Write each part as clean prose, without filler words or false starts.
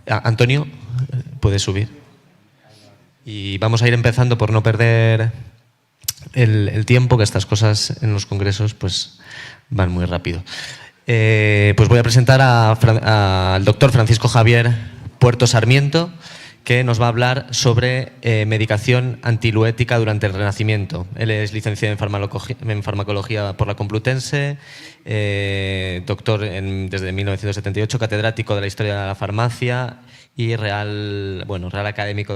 Antonio, puedes subir. Y vamos a ir empezando por no perder el tiempo, que estas cosas en los congresos pues van muy rápido. Pues voy a presentar al doctor Francisco Javier Puerto Sarmiento, que nos va a hablar sobre medicación antiluética durante el Renacimiento. Él es licenciado en farmacología por la Complutense, doctor desde 1978, catedrático de la historia de la farmacia y Real Académico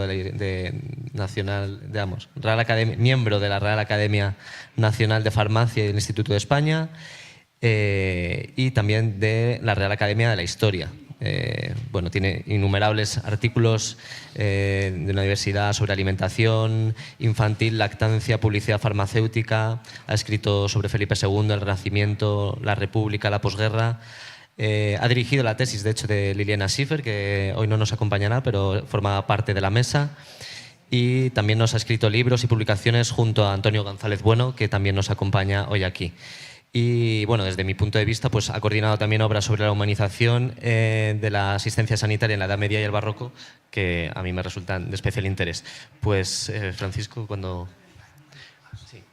miembro de la Real Academia Nacional de Farmacia y del Instituto de España, y también de la Real Academia de la Historia. Tiene innumerables artículos de la universidad sobre alimentación infantil, lactancia, publicidad farmacéutica. Ha escrito sobre Felipe II, el Renacimiento, la República, la posguerra. Ha dirigido la tesis, de hecho, de Liliana Schiffer, que hoy no nos acompañará, pero forma parte de la mesa. Y también nos ha escrito libros y publicaciones junto a Antonio González Bueno, que también nos acompaña hoy aquí. Y bueno, desde mi punto de vista, pues ha coordinado también obras sobre la humanización de la asistencia sanitaria en la Edad Media y el Barroco, que a mí me resultan de especial interés. Pues, Francisco, cuando... Sí.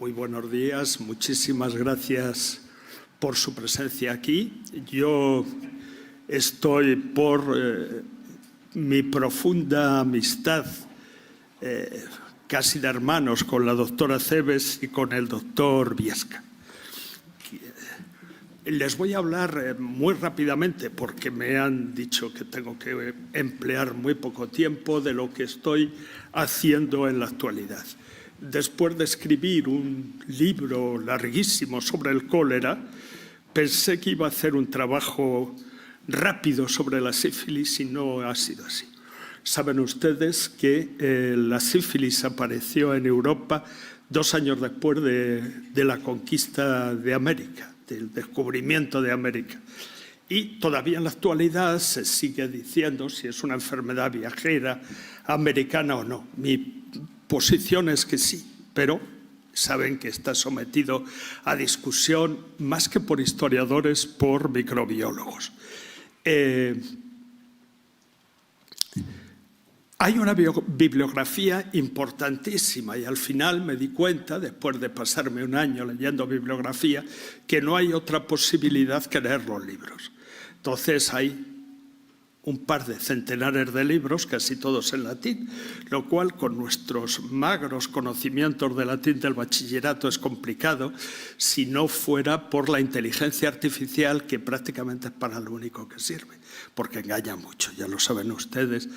Muy buenos días, muchísimas gracias por su presencia aquí. Yo estoy por mi profunda amistad, casi de hermanos, con la doctora Cebes y con el doctor Viesca. Les voy a hablar muy rápidamente, porque me han dicho que tengo que emplear muy poco tiempo, de lo que estoy haciendo en la actualidad. Después de escribir un libro larguísimo sobre el cólera, pensé que iba a hacer un trabajo rápido sobre la sífilis y no ha sido así. Saben ustedes que la sífilis apareció en Europa 2 años después de la conquista de América, del descubrimiento de América. Y todavía en la actualidad se sigue diciendo si es una enfermedad viajera americana o no. Mi posición es que sí, pero saben que está sometido a discusión más que por historiadores, por microbiólogos. Hay una bibliografía importantísima y al final me di cuenta, después de pasarme un año leyendo bibliografía, que no hay otra posibilidad que leer los libros. Entonces hay un par de centenares de libros, casi todos en latín, lo cual con nuestros magros conocimientos de latín del bachillerato es complicado, si no fuera por la inteligencia artificial, que prácticamente es para lo único que sirve, porque engaña mucho, ya lo saben ustedes,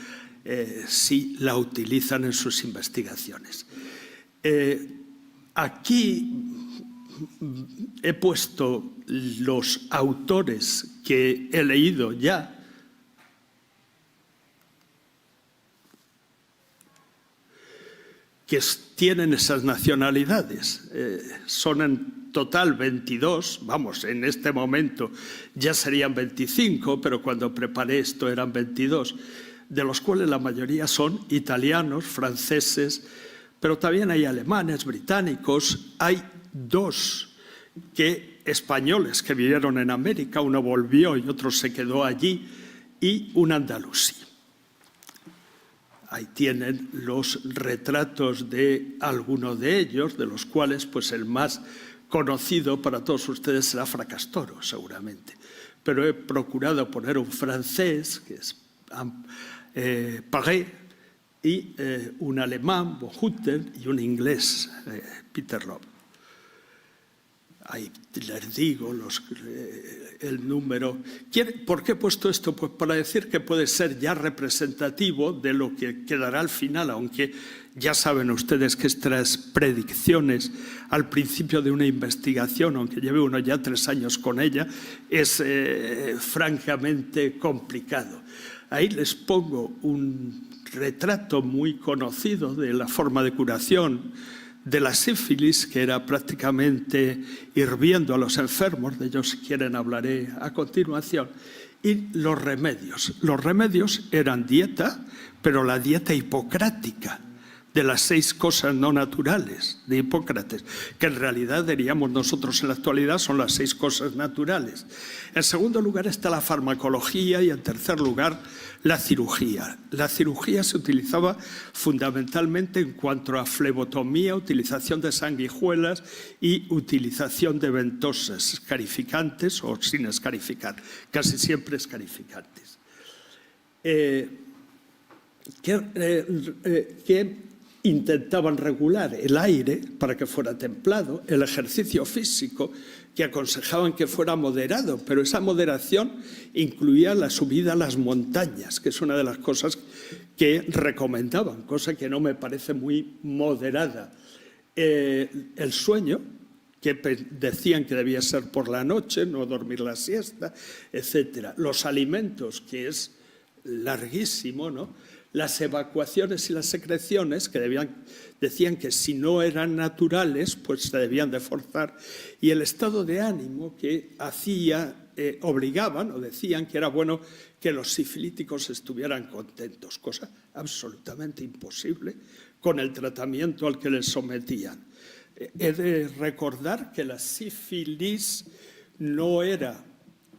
si la utilizan en sus investigaciones. Aquí he puesto los autores que he leído ya, que tienen esas nacionalidades. Son en total 22, vamos, en este momento ya serían 25, pero cuando preparé esto eran 22, de los cuales la mayoría son italianos, franceses, pero también hay alemanes, británicos, hay 2 españoles que vivieron en América, uno volvió y otro se quedó allí, y un andalusí. Ahí tienen los retratos de algunos de ellos, de los cuales pues el más conocido para todos ustedes será Fracastoro, seguramente. Pero he procurado poner un francés, que es Paré, y un alemán, Bohutten, y un inglés, Peter Love. Ahí les digo el número. ¿Por qué he puesto esto? Pues para decir que puede ser ya representativo de lo que quedará al final, aunque ya saben ustedes que estas predicciones al principio de una investigación, aunque lleve uno ya 3 años con ella, es francamente complicado. Ahí les pongo un retrato muy conocido de la forma de curación de la sífilis, que era prácticamente hirviendo a los enfermos, de ellos si quieren hablaré a continuación, y los remedios. Los remedios eran dieta, pero la dieta hipocrática, de las 6 cosas no naturales de Hipócrates, que en realidad diríamos nosotros en la actualidad son las 6 cosas naturales. En segundo lugar está la farmacología y en tercer lugar la cirugía. La cirugía se utilizaba fundamentalmente en cuanto a flebotomía, utilización de sanguijuelas y utilización de ventosas escarificantes o sin escarificar, casi siempre escarificantes. ¿Qué intentaban regular? El aire para que fuera templado, el ejercicio físico, que aconsejaban que fuera moderado, pero esa moderación incluía la subida a las montañas, que es una de las cosas que recomendaban, cosa que no me parece muy moderada. El sueño, que decían que debía ser por la noche, no dormir la siesta, etc. Los alimentos, que es larguísimo, ¿no? Las evacuaciones y las secreciones, que decían que si no eran naturales, pues se debían de forzar, y el estado de ánimo que obligaban o decían que era bueno que los sifilíticos estuvieran contentos, cosa absolutamente imposible con el tratamiento al que les sometían. He de recordar que la sífilis no era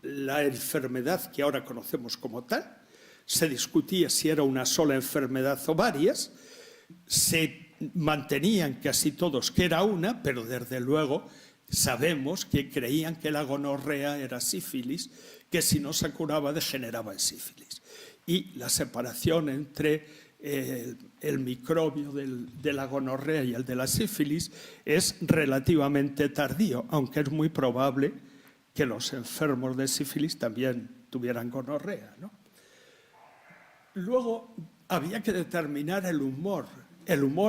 la enfermedad que ahora conocemos como tal. Se discutía si era una sola enfermedad o varias, se mantenían casi todos que era una, pero desde luego sabemos que creían que la gonorrea era sífilis, que si no se curaba degeneraba en sífilis. Y la separación entre el microbio de la gonorrea y el de la sífilis es relativamente tardío, aunque es muy probable que los enfermos de sífilis también tuvieran gonorrea, ¿no? Luego había que determinar el humor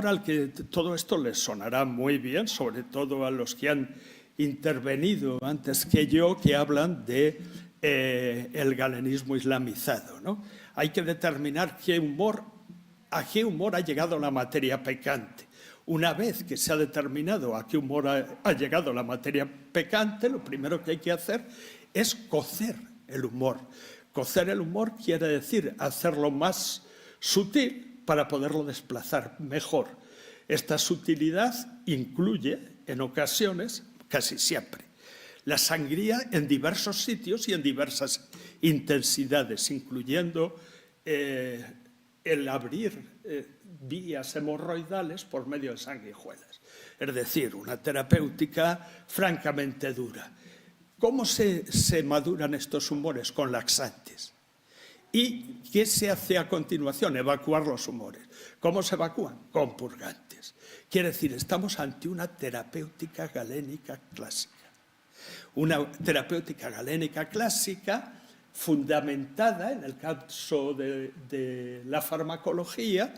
al que todo esto les sonará muy bien, sobre todo a los que han intervenido antes que yo, que hablan de el galenismo islamizado, ¿no? Hay que determinar a qué humor ha llegado la materia pecante. Una vez que se ha determinado a qué humor ha llegado la materia pecante, lo primero que hay que hacer es cocer el humor. Cocer el humor quiere decir hacerlo más sutil para poderlo desplazar mejor. Esta sutilidad incluye, en ocasiones, casi siempre, la sangría en diversos sitios y en diversas intensidades, incluyendo el abrir vías hemorroidales por medio de sanguijuelas. Es decir, una terapéutica francamente dura. ¿Cómo se maduran estos humores? Con laxantes. ¿Y qué se hace a continuación? Evacuar los humores. ¿Cómo se evacúan? Con purgantes. Quiere decir, estamos ante una terapéutica galénica clásica. Una terapéutica galénica clásica fundamentada, en el caso de la farmacología,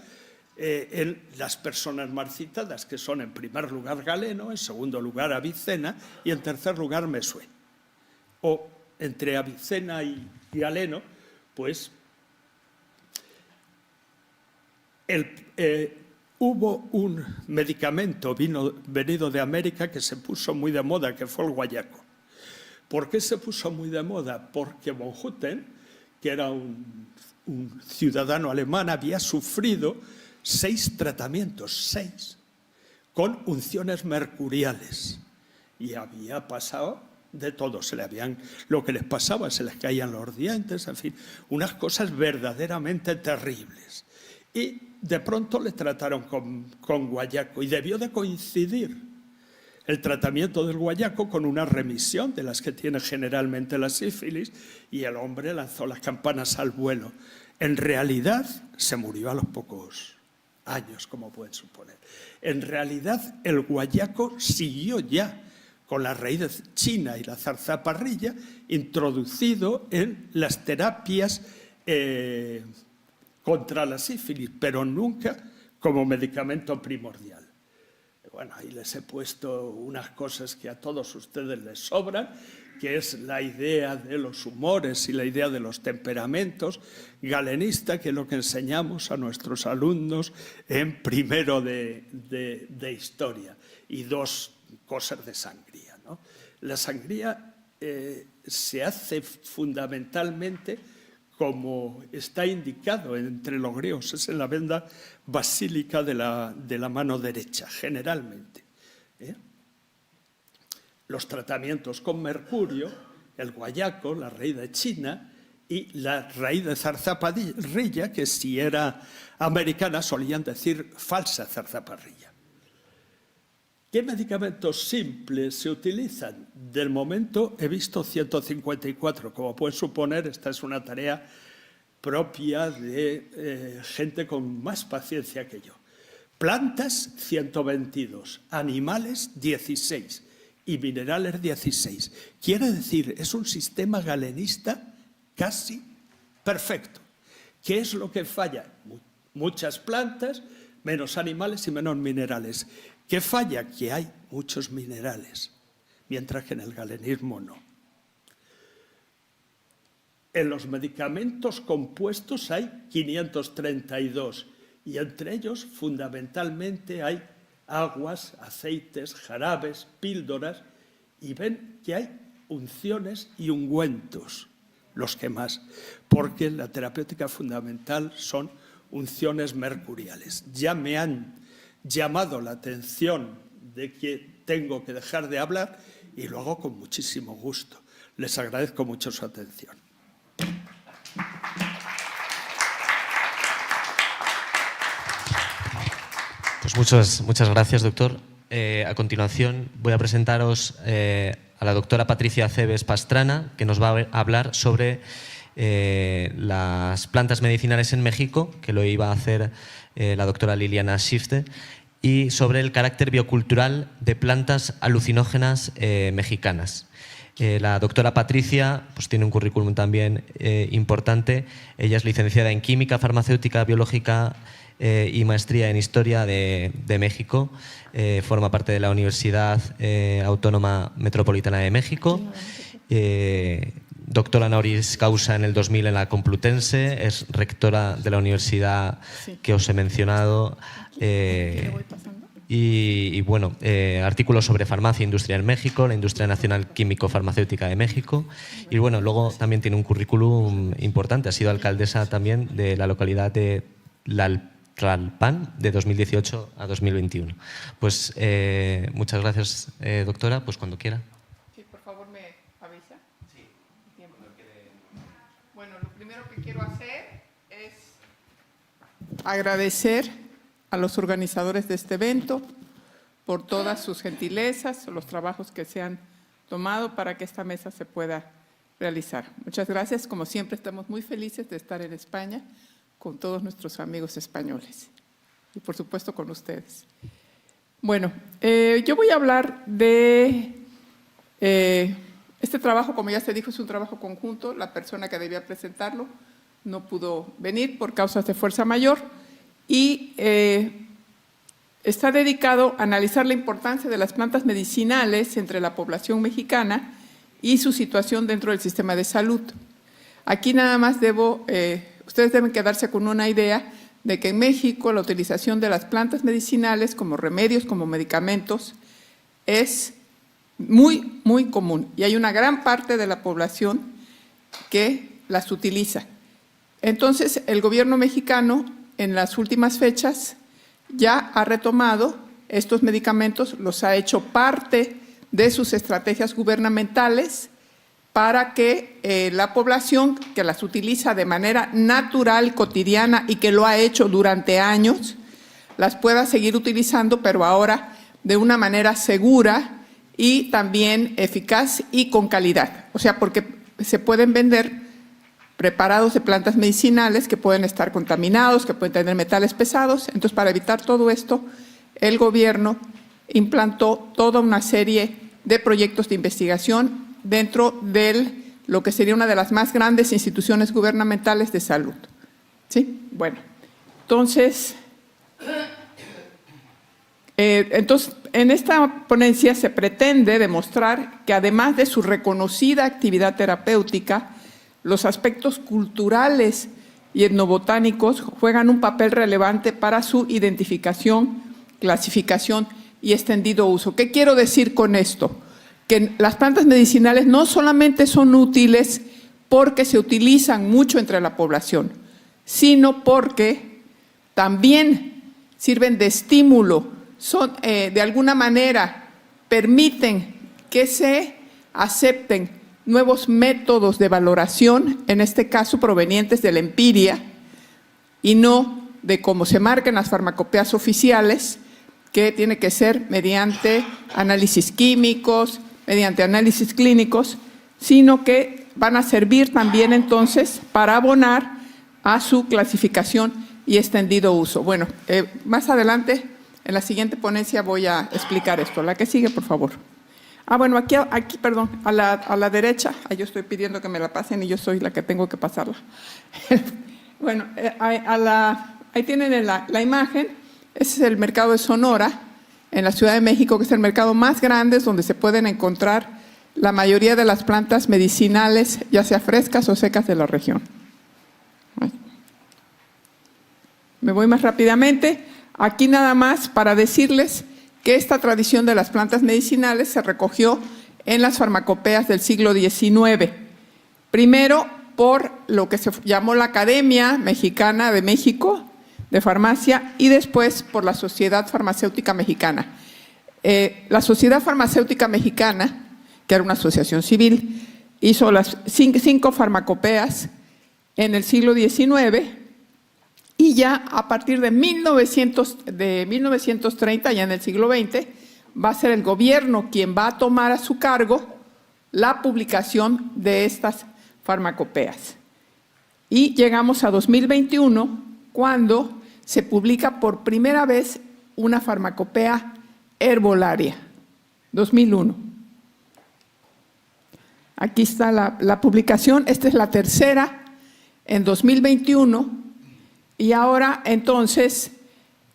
en las personas marcitadas, que son en primer lugar Galeno, en segundo lugar Avicena y en tercer lugar Mesue. O entre Avicena y Galeno, pues hubo un medicamento venido de América que se puso muy de moda, que fue el guayaco. ¿Por qué se puso muy de moda? Porque von Hutten, que era un ciudadano alemán, había sufrido 6 tratamientos, 6, con unciones mercuriales. Y había pasado de todo, lo que les pasaba, se les caían los dientes, en fin, unas cosas verdaderamente terribles. Y de pronto le trataron con guayaco y debió de coincidir el tratamiento del guayaco con una remisión de las que tiene generalmente la sífilis y el hombre lanzó las campanas al vuelo. En realidad se murió a los pocos años, como pueden suponer. En realidad el guayaco siguió ya con la raíz china y la zarzaparrilla, introducido en las terapias contra la sífilis, pero nunca como medicamento primordial. Bueno, ahí les he puesto unas cosas que a todos ustedes les sobran, que es la idea de los humores y la idea de los temperamentos, galenista, que es lo que enseñamos a nuestros alumnos en primero de historia, y 2 cosas de sangría, ¿no? La sangría se hace fundamentalmente como está indicado entre los griegos, es en la venda basílica de la mano derecha, generalmente. Los tratamientos con mercurio, el guayaco, la raíz de China y la raíz de zarzaparrilla, que si era americana solían decir falsa zarzaparrilla. ¿Qué medicamentos simples se utilizan? Del momento he visto 154. Como pueden suponer, esta es una tarea propia de gente con más paciencia que yo. Plantas, 122. Animales, 16. Y minerales, 16. Quiere decir, es un sistema galenista casi perfecto. ¿Qué es lo que falla? Muchas plantas, menos animales y menos minerales. ¿Qué falla? Que hay muchos minerales, mientras que en el galenismo no. En los medicamentos compuestos hay 532 y entre ellos fundamentalmente hay aguas, aceites, jarabes, píldoras, y ven que hay unciones y ungüentos, los que más, porque la terapéutica fundamental son unciones mercuriales. Ya me han llamado la atención de que tengo que dejar de hablar y lo hago con muchísimo gusto. Les agradezco mucho su atención. Pues muchas gracias, doctor. A continuación voy a presentaros a la doctora Patricia Aceves Pastrana, que nos va a hablar sobre las plantas medicinales en México, que lo iba a hacer la doctora Liliana Schifte, y sobre el carácter biocultural de plantas alucinógenas mexicanas. La doctora Patricia pues, tiene un currículum también importante. Ella es licenciada en Química Farmacéutica Biológica y maestría en Historia de México. Forma parte de la Universidad Autónoma Metropolitana de México. Doctora honoris causa en el 2000 en la Complutense. Es rectora de la universidad que os he mencionado. Y bueno, artículos sobre farmacia e industria en México, la Industria Nacional Químico-Farmacéutica de México. Y bueno, luego también tiene un currículum importante. Ha sido alcaldesa también de la localidad de Tlalpan de 2018 a 2021. Pues muchas gracias, doctora. Pues cuando quiera. Sí, por favor, me avisa. Sí. Bueno, lo primero que quiero hacer es agradecer a los organizadores de este evento por todas sus gentilezas, los trabajos que se han tomado para que esta mesa se pueda realizar. Muchas gracias. Como siempre, estamos muy felices de estar en España con todos nuestros amigos españoles y, por supuesto, con ustedes. Bueno, yo voy a hablar de este trabajo. Como ya se dijo, es un trabajo conjunto. La persona que debía presentarlo no pudo venir por causas de fuerza mayor y está dedicado a analizar la importancia de las plantas medicinales entre la población mexicana y su situación dentro del sistema de salud. Aquí nada más ustedes deben quedarse con una idea de que en México la utilización de las plantas medicinales como remedios, como medicamentos, es muy, muy común. Y hay una gran parte de la población que las utiliza. Entonces, el gobierno mexicano, en las últimas fechas, ya ha retomado estos medicamentos, los ha hecho parte de sus estrategias gubernamentales para que la población que las utiliza de manera natural, cotidiana y que lo ha hecho durante años, las pueda seguir utilizando, pero ahora de una manera segura y también eficaz y con calidad. O sea, porque se pueden vender preparados de plantas medicinales que pueden estar contaminados, que pueden tener metales pesados. Entonces, para evitar todo esto, el gobierno implantó toda una serie de proyectos de investigación dentro de lo que sería una de las más grandes instituciones gubernamentales de salud. ¿Sí? Bueno, entonces, Entonces, en esta ponencia se pretende demostrar que además de su reconocida actividad terapéutica, los aspectos culturales y etnobotánicos juegan un papel relevante para su identificación, clasificación y extendido uso. ¿Qué quiero decir con esto? Que las plantas medicinales no solamente son útiles porque se utilizan mucho entre la población, sino porque también sirven de estímulo, de alguna manera permiten que se acepten nuevos métodos de valoración, en este caso provenientes de la empiria y no de cómo se marcan las farmacopeas oficiales, que tiene que ser mediante análisis químicos, mediante análisis clínicos, sino que van a servir también entonces para abonar a su clasificación y extendido uso. Bueno, más adelante, en la siguiente ponencia voy a explicar esto. La que sigue, por favor. Bueno, aquí perdón, a la derecha, yo estoy pidiendo que me la pasen y yo soy la que tengo que pasarla. Bueno, ahí tienen la imagen. Ese es el mercado de Sonora, en la Ciudad de México, que es el mercado más grande, es donde se pueden encontrar la mayoría de las plantas medicinales, ya sea frescas o secas de la región. Me voy más rápidamente. Aquí nada más para decirles que esta tradición de las plantas medicinales se recogió en las farmacopeas del siglo XIX. Primero por lo que se llamó la Academia Mexicana de México de Farmacia y después por la Sociedad Farmacéutica Mexicana. La Sociedad Farmacéutica Mexicana, que era una asociación civil, hizo las 5 farmacopeas en el siglo XIX y ya a partir de 1930, ya en el siglo XX, va a ser el gobierno quien va a tomar a su cargo la publicación de estas farmacopeas. Y llegamos a 2021, cuando se publica por primera vez una farmacopea herbolaria, 2001. Aquí está la publicación, esta es la tercera en 2021 y ahora entonces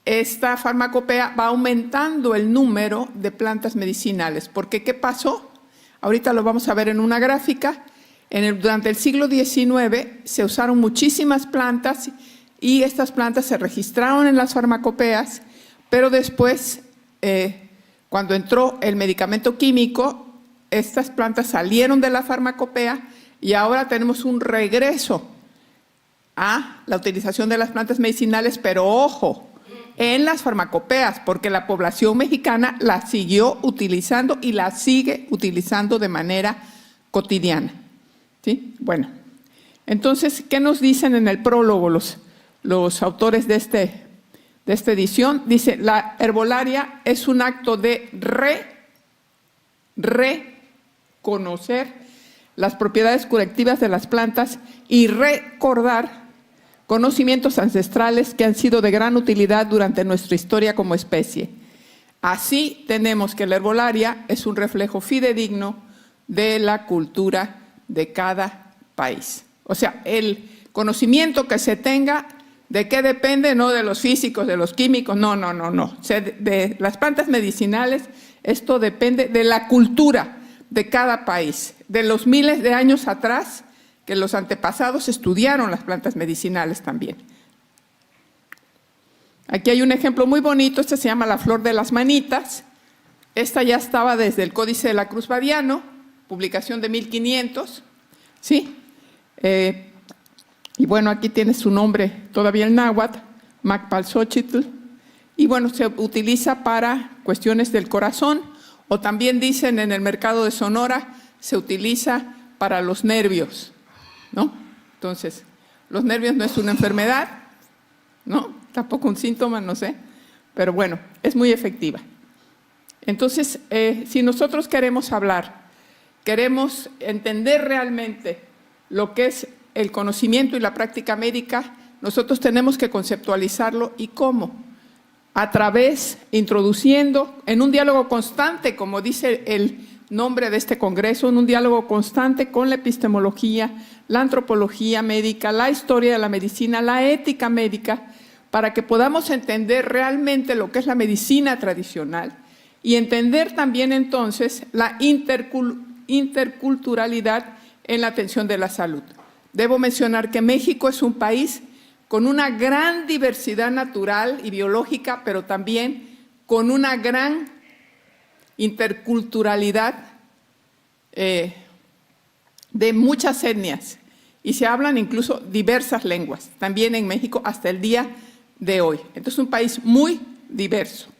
esta farmacopea va aumentando el número de plantas medicinales. Porque ¿qué pasó? Ahorita lo vamos a ver en una gráfica. Durante el siglo XIX se usaron muchísimas plantas y estas plantas se registraron en las farmacopeas, pero después, cuando entró el medicamento químico, estas plantas salieron de la farmacopea y ahora tenemos un regreso a la utilización de las plantas medicinales, pero ojo, en las farmacopeas, porque la población mexicana las siguió utilizando y las sigue utilizando de manera cotidiana. ¿Sí? Bueno, entonces, ¿qué nos dicen en el prólogo los autores de esta edición? Dice, la herbolaria es un acto de reconocer las propiedades curativas de las plantas y recordar conocimientos ancestrales que han sido de gran utilidad durante nuestra historia como especie. Así tenemos que la herbolaria es un reflejo fidedigno de la cultura de cada país. O sea, el conocimiento que se tenga, ¿de qué depende? No de los físicos, de los químicos, no. De las plantas medicinales, esto depende de la cultura de cada país, de los miles de años atrás que los antepasados estudiaron las plantas medicinales también. Aquí hay un ejemplo muy bonito, este se llama la flor de las manitas. Esta ya estaba desde el Códice de la Cruz Badiano, publicación de 1500, ¿sí? Y bueno, aquí tiene su nombre todavía el náhuatl, Macpalxóchitl, y bueno, se utiliza para cuestiones del corazón, o también dicen en el mercado de Sonora, se utiliza para los nervios, ¿no? Entonces, los nervios no es una enfermedad, ¿no? Tampoco un síntoma, no sé, pero bueno, es muy efectiva. Entonces, si nosotros queremos hablar, queremos entender realmente lo que es el conocimiento y la práctica médica, nosotros tenemos que conceptualizarlo. ¿Y cómo? A través, introduciendo en un diálogo constante, como dice el nombre de este congreso, en un diálogo constante con la epistemología, la antropología médica, la historia de la medicina, la ética médica, para que podamos entender realmente lo que es la medicina tradicional y entender también entonces la interculturalidad en la atención de la salud. Debo mencionar que México es un país con una gran diversidad natural y biológica, pero también con una gran interculturalidad de muchas etnias, y se hablan incluso diversas lenguas, también en México hasta el día de hoy. Entonces es un país muy diverso.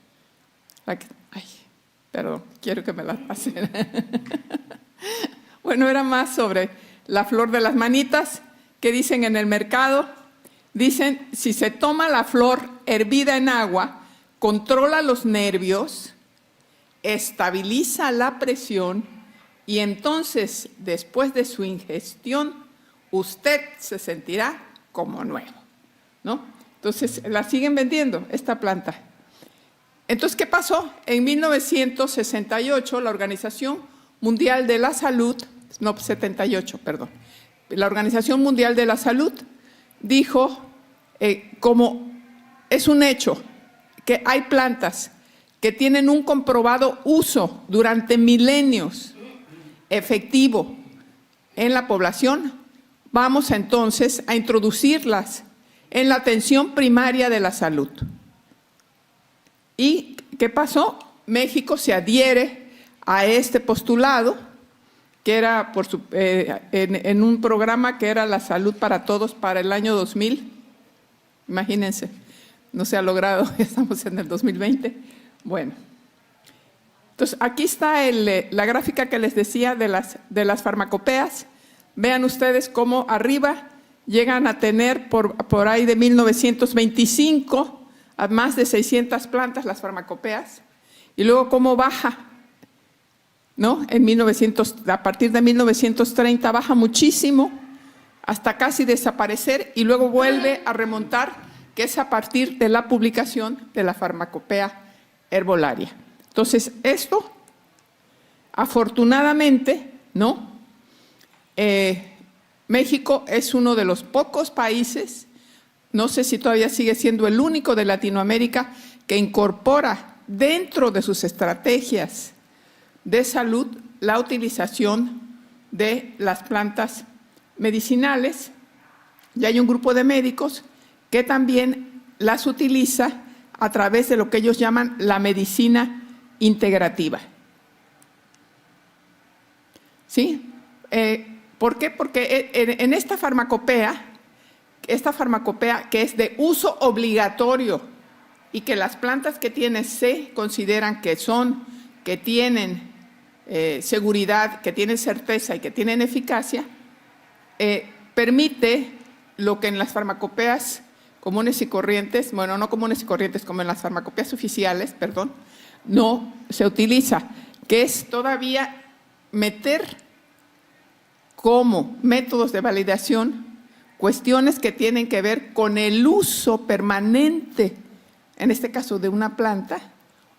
Ay, perdón, quiero que me la pasen. Bueno, era más sobre la flor de las manitas, que dicen en el mercado, dicen, si se toma la flor hervida en agua, controla los nervios, estabiliza la presión y entonces, después de su ingestión, usted se sentirá como nuevo, ¿no? Entonces, la siguen vendiendo, esta planta. Entonces, ¿qué pasó? En 1968, la Organización Mundial de la Salud, no, 78, perdón, la Organización Mundial de la Salud dijo, como es un hecho, que hay plantas que tienen un comprobado uso durante milenios efectivo en la población, vamos entonces a introducirlas en la atención primaria de la salud. ¿Y qué pasó? México se adhiere a este postulado, que era en un programa que era la salud para todos para el año 2000. Imagínense, no se ha logrado, estamos en el 2020. Bueno, entonces aquí está la gráfica que les decía de las farmacopeas. Vean ustedes cómo arriba llegan a tener por ahí de 1925 a más de 600 plantas las farmacopeas, y luego cómo baja, ¿no? A partir de 1930 baja muchísimo hasta casi desaparecer y luego vuelve a remontar, que es a partir de la publicación de la farmacopea herbolaria. Entonces, esto, afortunadamente, ¿no? México es uno de los pocos países, no sé si todavía sigue siendo el único de Latinoamérica, que incorpora dentro de sus estrategias de salud la utilización de las plantas medicinales. Y hay un grupo de médicos que también las utiliza a través de lo que ellos llaman la medicina integrativa. ¿Sí? ¿Por qué? Porque en esta farmacopea que es de uso obligatorio y que las plantas que tiene se consideran que tienen seguridad, que tienen certeza y que tienen eficacia, permite lo que en las farmacopeas comunes y corrientes, bueno, no comunes y corrientes, como en las farmacopeas oficiales, perdón, no se utiliza, que es todavía meter como métodos de validación cuestiones que tienen que ver con el uso permanente, en este caso de una planta,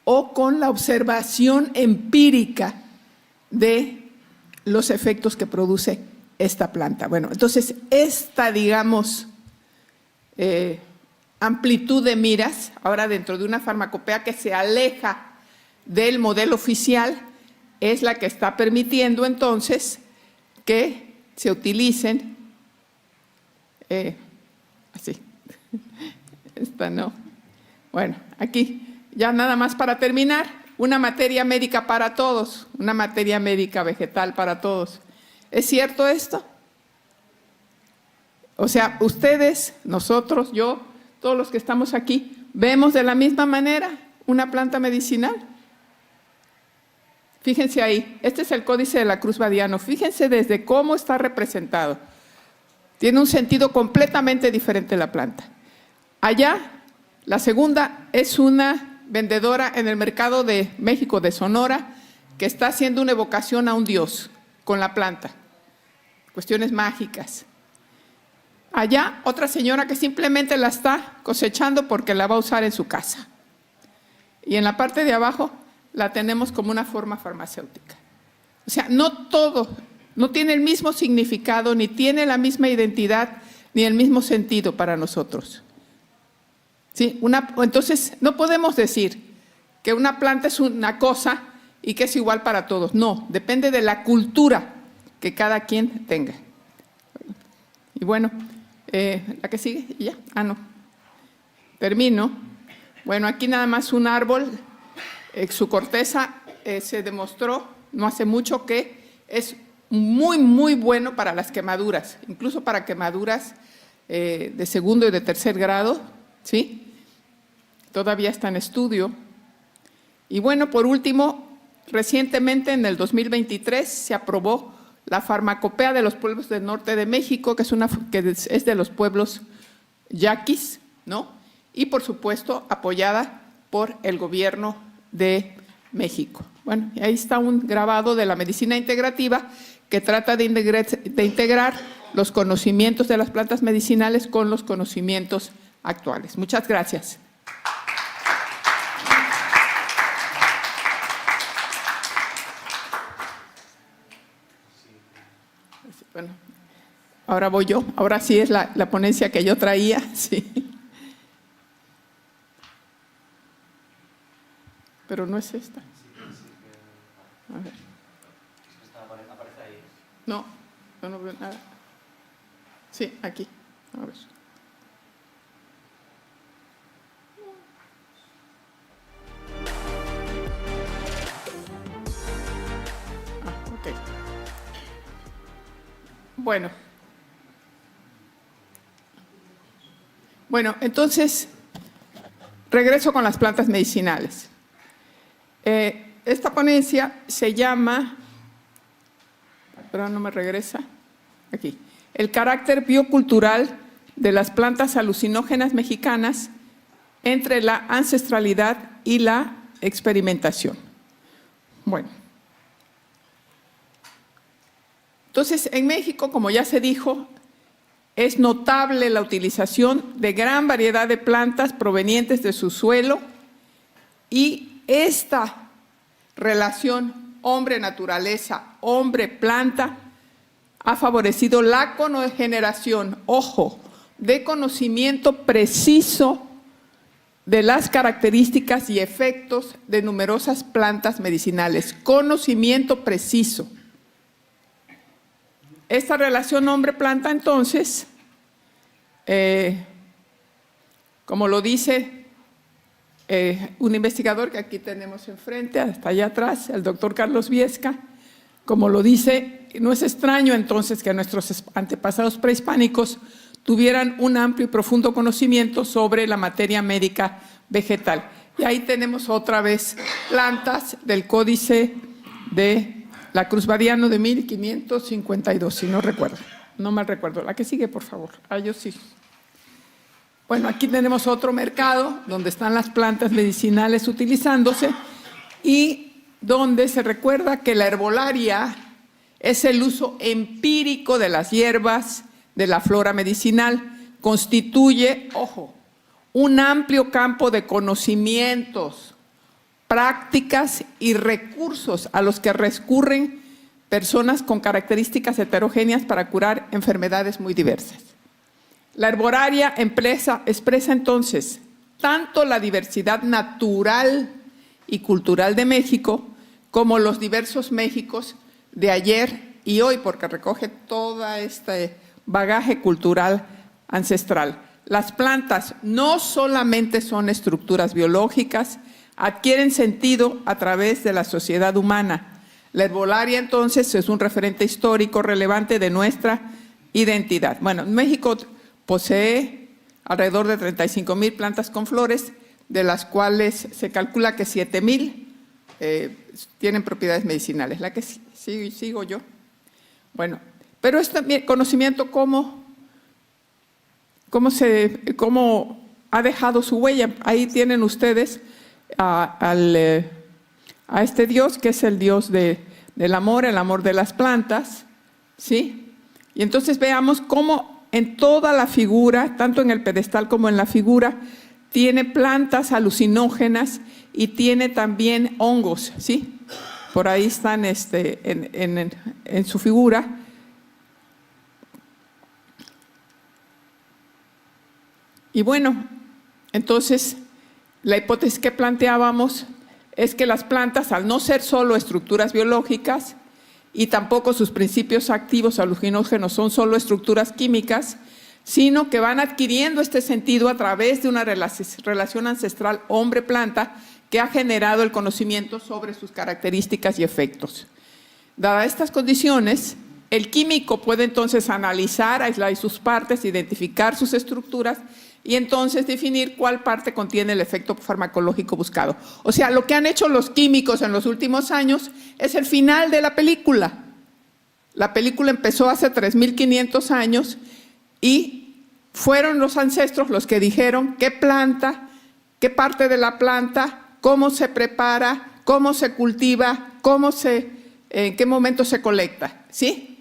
o con la observación empírica de los efectos que produce esta planta. Bueno, entonces esta, digamos, amplitud de miras, ahora dentro de una farmacopea que se aleja del modelo oficial, es la que está permitiendo entonces que se utilicen, así, esta no, bueno, aquí, ya nada más para terminar, una materia médica para todos, una materia médica vegetal para todos. ¿Es cierto esto? O sea, ustedes, nosotros, yo, todos los que estamos aquí, ¿vemos de la misma manera una planta medicinal? Fíjense ahí, este es el Códice de la Cruz Badiano, fíjense desde cómo está representado. Tiene un sentido completamente diferente la planta. Allá, la segunda es una vendedora en el mercado de México, de Sonora, que está haciendo una evocación a un dios con la planta. Cuestiones mágicas. Allá, otra señora que simplemente la está cosechando porque la va a usar en su casa. Y en la parte de abajo la tenemos como una forma farmacéutica. O sea, no todo, no tiene el mismo significado, ni tiene la misma identidad, ni el mismo sentido para nosotros. ¿Sí? Entonces, no podemos decir que una planta es una cosa y que es igual para todos. No, depende de la cultura que cada quien tenga. Y bueno, ¿la que sigue? ¿Y ya? Ah, no. Termino. Bueno, aquí nada más un árbol. Su corteza se demostró no hace mucho que es muy, muy bueno para las quemaduras, incluso para quemaduras de segundo y de tercer grado, ¿sí? Todavía está en estudio. Y bueno, por último, recientemente en el 2023 se aprobó la farmacopea de los pueblos del norte de México, que es de los pueblos yaquis, ¿no? Y por supuesto apoyada por el gobierno de México. Bueno, y ahí está un grabado de la medicina integrativa que trata de integrar los conocimientos de las plantas medicinales con los conocimientos actuales. Muchas gracias. Bueno, ahora voy yo. Ahora sí es la ponencia que yo traía. Sí. Pero no es esta. A ver. No, yo no veo nada. Sí, aquí. A ver. Ok. Bueno, entonces, regreso con las plantas medicinales. Esta ponencia se llama, pero no me regresa, aquí, el carácter biocultural de las plantas alucinógenas mexicanas entre la ancestralidad y la experimentación. Bueno, entonces en México, como ya se dijo, es notable la utilización de gran variedad de plantas provenientes de su suelo y esta relación hombre-naturaleza, hombre-planta, ha favorecido la generación, ojo, de conocimiento preciso de las características y efectos de numerosas plantas medicinales. Conocimiento preciso. Esta relación hombre-planta, entonces, como lo dice un investigador que aquí tenemos enfrente, hasta allá atrás, el doctor Carlos Viesca, como lo dice, no es extraño entonces que nuestros antepasados prehispánicos tuvieran un amplio y profundo conocimiento sobre la materia médica vegetal. Y ahí tenemos otra vez plantas del Códice de la Cruzbadiano de 1552, si no recuerdo, no mal recuerdo. La que sigue, por favor. Yo sí. Bueno, aquí tenemos otro mercado donde están las plantas medicinales utilizándose y donde se recuerda que la herbolaria es el uso empírico de las hierbas, de la flora medicinal, constituye, ojo, un amplio campo de conocimientos, prácticas y recursos a los que recurren personas con características heterogéneas para curar enfermedades muy diversas. La herbolaria expresa entonces tanto la diversidad natural y cultural de México como los diversos Méxicos de ayer y hoy, porque recoge todo este bagaje cultural ancestral. Las plantas no solamente son estructuras biológicas, adquieren sentido a través de la sociedad humana. La herbolaria entonces es un referente histórico relevante de nuestra identidad. Bueno, México posee alrededor de 35,000 plantas con flores, de las cuales se calcula que 7,000 tienen propiedades medicinales. La que sigo yo. Bueno, pero este conocimiento, ¿cómo ha dejado su huella? Ahí tienen ustedes a este Dios, que es el Dios del amor, el amor de las plantas, ¿sí? Y entonces veamos cómo en toda la figura, tanto en el pedestal como en la figura, tiene plantas alucinógenas y tiene también hongos, ¿sí? Por ahí están en su figura. Y bueno, Entonces, la hipótesis que planteábamos es que las plantas, al no ser solo estructuras biológicas y tampoco sus principios activos alucinógenos son solo estructuras químicas, sino que van adquiriendo este sentido a través de una relación ancestral hombre-planta que ha generado el conocimiento sobre sus características y efectos. Dadas estas condiciones, el químico puede entonces analizar, aislar sus partes, identificar sus estructuras y entonces definir cuál parte contiene el efecto farmacológico buscado. O sea, lo que han hecho los químicos en los últimos años es el final de la película. La película empezó hace 3.500 años y fueron los ancestros los que dijeron qué planta, qué parte de la planta, cómo se prepara, cómo se cultiva, en qué momento se colecta, ¿sí?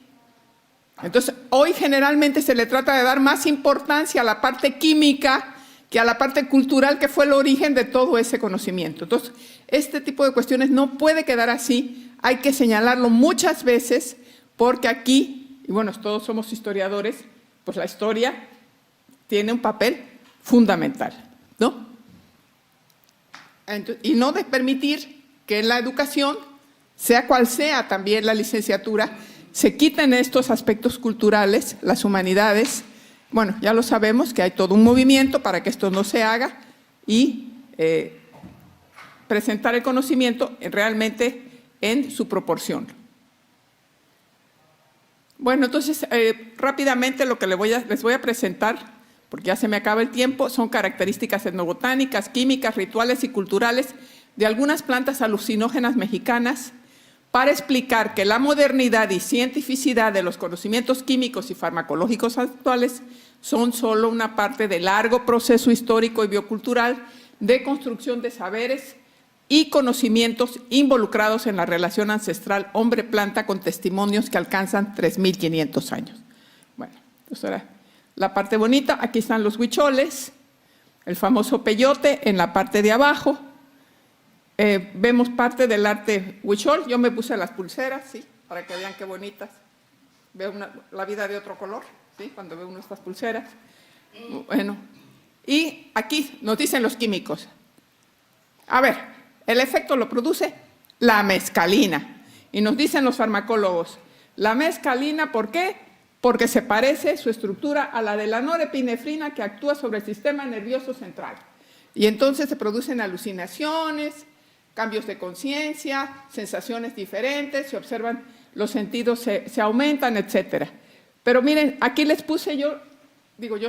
Entonces, hoy generalmente se le trata de dar más importancia a la parte química que a la parte cultural, que fue el origen de todo ese conocimiento. Entonces, este tipo de cuestiones no puede quedar así, hay que señalarlo muchas veces, porque aquí, y bueno, todos somos historiadores, pues la historia tiene un papel fundamental, ¿no? Entonces, y no de permitir que en la educación, sea cual sea también la licenciatura, se quiten estos aspectos culturales, las humanidades. Bueno, ya lo sabemos que hay todo un movimiento para que esto no se haga y presentar el conocimiento realmente en su proporción. Bueno, entonces rápidamente lo que les voy a presentar, porque ya se me acaba el tiempo, son características etnobotánicas, químicas, rituales y culturales de algunas plantas alucinógenas mexicanas, para explicar que la modernidad y cientificidad de los conocimientos químicos y farmacológicos actuales son solo una parte del largo proceso histórico y biocultural de construcción de saberes y conocimientos involucrados en la relación ancestral hombre-planta con testimonios que alcanzan 3.500 años. Bueno, eso era la parte bonita. Aquí están los huicholes, el famoso peyote en la parte de abajo. Vemos parte del arte huichol. Yo me puse las pulseras, ¿sí? Para que vean qué bonitas. Veo la vida de otro color, ¿sí? Cuando veo estas pulseras. Bueno, y aquí nos dicen los químicos. A ver, el efecto lo produce la mescalina. Y nos dicen los farmacólogos, la mescalina, ¿por qué? Porque se parece su estructura a la de la norepinefrina que actúa sobre el sistema nervioso central. Y entonces se producen alucinaciones, cambios de conciencia, sensaciones diferentes, se observan, los sentidos se aumentan, etc. Pero miren, aquí les puse yo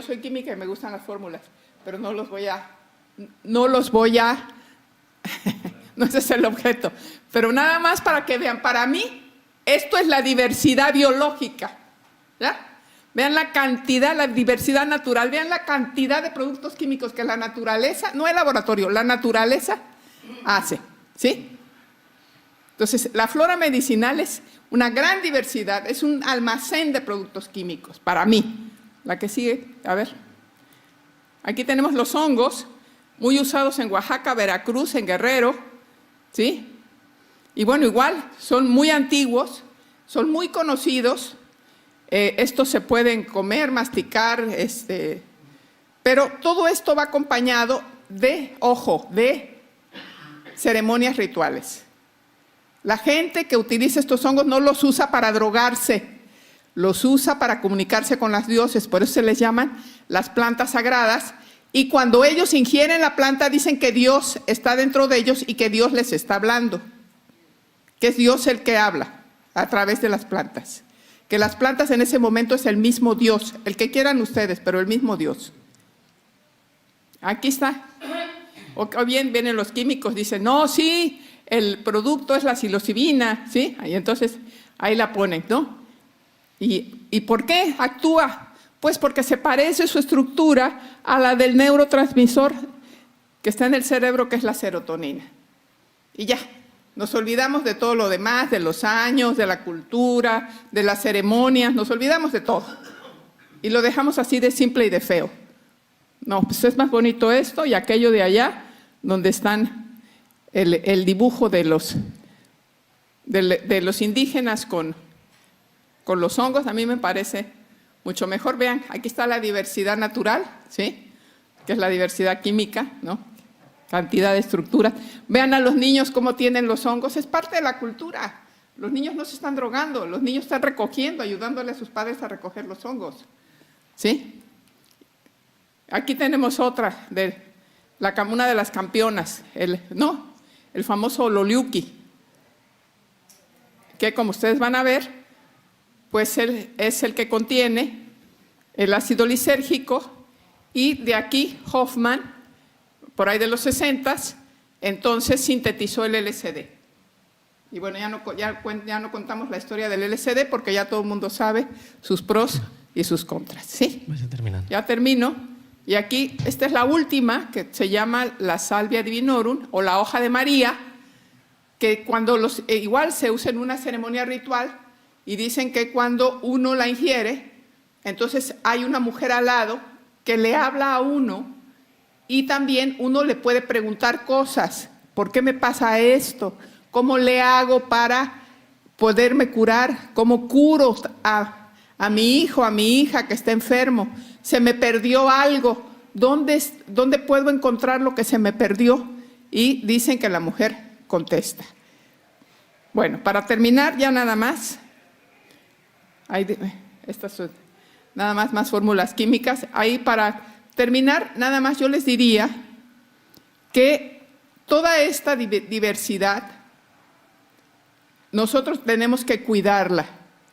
soy química y me gustan las fórmulas, pero no ese es el objeto. Pero nada más para que vean, para mí, esto es la diversidad biológica, ¿ya? Vean la cantidad, la diversidad natural, vean la cantidad de productos químicos que la naturaleza, no el laboratorio, la naturaleza hace, ¿sí? Entonces, la flora medicinal es una gran diversidad, es un almacén de productos químicos, para mí. La que sigue, a ver. Aquí tenemos los hongos, muy usados en Oaxaca, Veracruz, en Guerrero, ¿sí? Y bueno, igual, son muy antiguos, son muy conocidos. Estos se pueden comer, masticar, pero todo esto va acompañado de ceremonias rituales. La gente que utiliza estos hongos no los usa para drogarse, los usa para comunicarse con las dioses, por eso se les llaman las plantas sagradas, y cuando ellos ingieren la planta dicen que Dios está dentro de ellos y que Dios les está hablando, que es Dios el que habla a través de las plantas, que las plantas en ese momento es el mismo Dios, el que quieran ustedes, pero el mismo Dios. Aquí está. O bien vienen los químicos, dicen, no, sí, el producto es la psilocibina, ¿sí? Y entonces ahí la ponen, ¿no? ¿Y por qué actúa? Pues porque se parece su estructura a la del neurotransmisor que está en el cerebro, que es la serotonina. Y ya, nos olvidamos de todo lo demás, de los años, de la cultura, de las ceremonias, nos olvidamos de todo. Y lo dejamos así de simple y de feo. No, pues es más bonito esto y aquello de allá, donde están el dibujo de los indígenas con los hongos. A mí me parece mucho mejor. Vean, aquí está la diversidad natural, ¿sí? que es la diversidad química, ¿no? Cantidad de estructuras. Vean a los niños cómo tienen los hongos, es parte de la cultura. Los niños no se están drogando, los niños están recogiendo, ayudándole a sus padres a recoger los hongos. ¿Sí? Aquí tenemos otra, una de las campeonas, el famoso Loliuki, que como ustedes van a ver, pues es el que contiene el ácido lisérgico, y de aquí Hoffman, por ahí de los 60s, entonces sintetizó el LSD. Y bueno, ya no contamos la historia del LSD porque ya todo el mundo sabe sus pros y sus contras. ¿Sí? Ya termino. Y aquí, esta es la última, que se llama la Salvia divinorum, o la hoja de María, que igual se usa en una ceremonia ritual, y dicen que cuando uno la ingiere, entonces hay una mujer al lado que le habla a uno, y también uno le puede preguntar cosas. ¿Por qué me pasa esto? ¿Cómo le hago para poderme curar? ¿Cómo curo a mi hijo, a mi hija que está enfermo? ¿Se me perdió algo? ¿Dónde puedo encontrar lo que se me perdió? Y dicen que la mujer contesta. Bueno, para terminar ya nada más, estas son nada más fórmulas químicas. Ahí para terminar, nada más yo les diría que toda esta diversidad nosotros tenemos que cuidarla.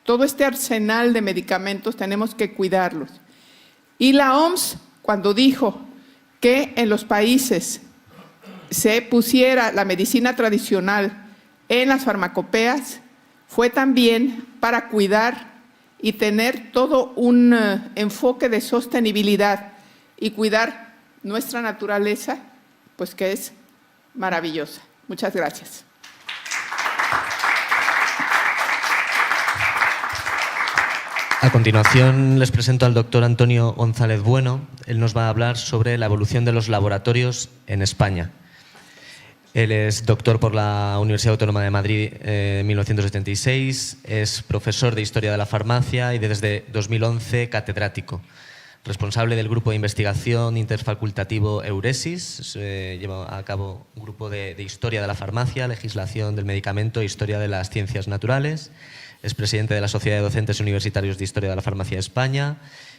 Todo este arsenal de medicamentos tenemos que cuidarlos. Y la OMS, cuando dijo que en los países se pusiera la medicina tradicional en las farmacopeas, fue también para cuidar y tener todo un enfoque de sostenibilidad y cuidar nuestra naturaleza, pues que es maravillosa. Muchas gracias. A continuación les presento al doctor Antonio González Bueno. Él nos va a hablar sobre la evolución de los laboratorios en España. Él es doctor por la Universidad Autónoma de Madrid en 1976, es profesor de Historia de la Farmacia y desde 2011 catedrático. Responsable del grupo de investigación interfacultativo Euresis, lleva a cabo un grupo de Historia de la Farmacia, Legislación del Medicamento e Historia de las Ciencias Naturales. Es presidente de la Sociedad de Docentes Universitarios de Historia de la Farmacia de España.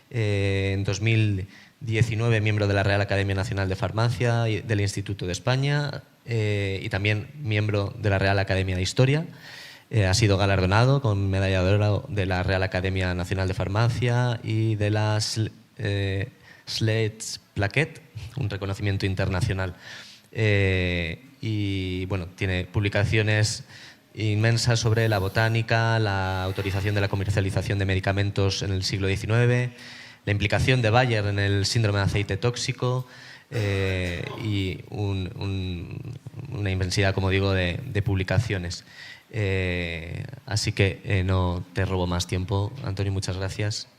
En 2019, miembro de la Real Academia Nacional de Farmacia y del Instituto de España, y también miembro de la Real Academia de Historia. Ha sido galardonado con medalla de oro de la Real Academia Nacional de Farmacia y de la Slades Plaquette, un reconocimiento internacional. Y bueno, tiene publicaciones inmensas sobre la botánica, la autorización de la comercialización de medicamentos en el siglo XIX, la implicación de Bayer en el síndrome de aceite tóxico y una inmensidad, como digo, de publicaciones. Así que no te robo más tiempo. Antonio, muchas gracias.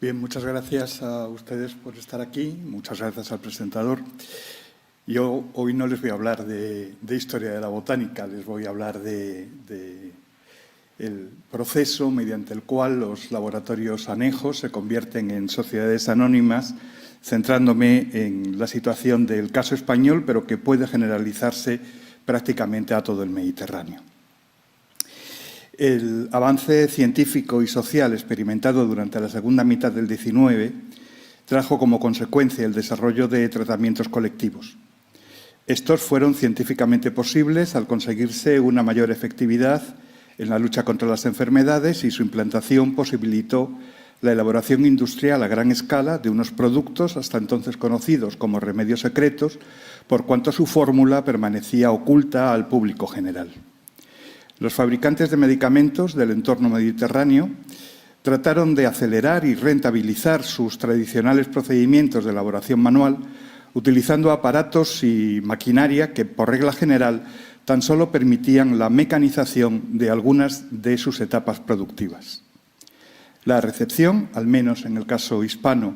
Bien, muchas gracias a ustedes por estar aquí. Muchas gracias al presentador. Yo hoy no les voy a hablar de historia de la botánica, les voy a hablar del proceso mediante el cual los laboratorios anejos se convierten en sociedades anónimas, centrándome en la situación del caso español, pero que puede generalizarse prácticamente a todo el Mediterráneo. El avance científico y social experimentado durante la segunda mitad del XIX trajo como consecuencia el desarrollo de tratamientos colectivos. Estos fueron científicamente posibles al conseguirse una mayor efectividad en la lucha contra las enfermedades y su implantación posibilitó la elaboración industrial a gran escala de unos productos hasta entonces conocidos como remedios secretos, por cuanto su fórmula permanecía oculta al público general. Los fabricantes de medicamentos del entorno mediterráneo trataron de acelerar y rentabilizar sus tradicionales procedimientos de elaboración manual, utilizando aparatos y maquinaria que, por regla general, tan solo permitían la mecanización de algunas de sus etapas productivas. La recepción, al menos en el caso hispano,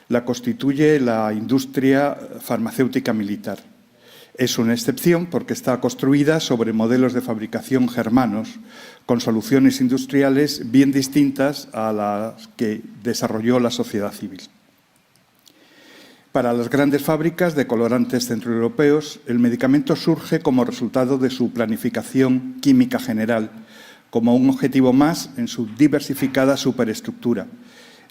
la constituye la industria farmacéutica militar. Es una excepción porque está construida sobre modelos de fabricación germanos, con soluciones industriales bien distintas a las que desarrolló la sociedad civil. Para las grandes fábricas de colorantes centroeuropeos, el medicamento surge como resultado de su planificación química general, como un objetivo más en su diversificada superestructura,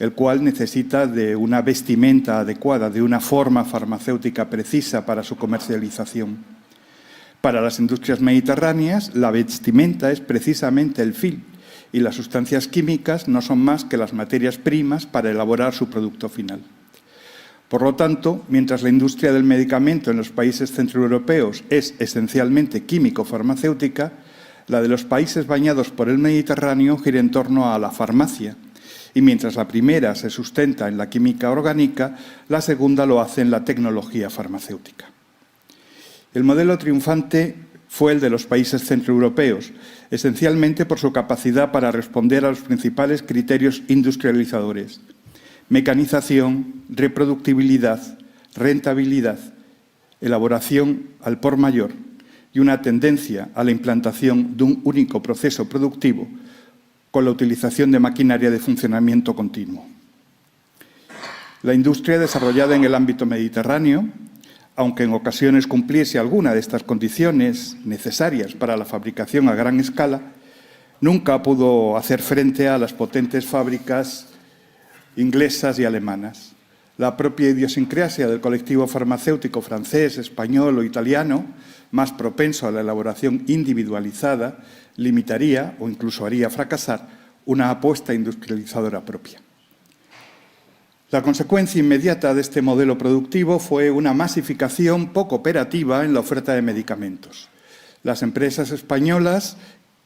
el cual necesita de una vestimenta adecuada, de una forma farmacéutica precisa para su comercialización. Para las industrias mediterráneas, la vestimenta es precisamente el fil y las sustancias químicas no son más que las materias primas para elaborar su producto final. Por lo tanto, mientras la industria del medicamento en los países centroeuropeos es esencialmente químico-farmacéutica, la de los países bañados por el Mediterráneo gira en torno a la farmacia, y mientras la primera se sustenta en la química orgánica, la segunda lo hace en la tecnología farmacéutica. El modelo triunfante fue el de los países centroeuropeos, esencialmente por su capacidad para responder a los principales criterios industrializadores: mecanización, reproductibilidad, rentabilidad, elaboración al por mayor y una tendencia a la implantación de un único proceso productivo con la utilización de maquinaria de funcionamiento continuo. La industria desarrollada en el ámbito mediterráneo, aunque en ocasiones cumpliese alguna de estas condiciones necesarias para la fabricación a gran escala, nunca pudo hacer frente a las potentes fábricas inglesas y alemanas. La propia idiosincrasia del colectivo farmacéutico francés, español o italiano, más propenso a la elaboración individualizada, limitaría o incluso haría fracasar una apuesta industrializadora propia. La consecuencia inmediata de este modelo productivo fue una masificación poco operativa en la oferta de medicamentos. Las empresas españolas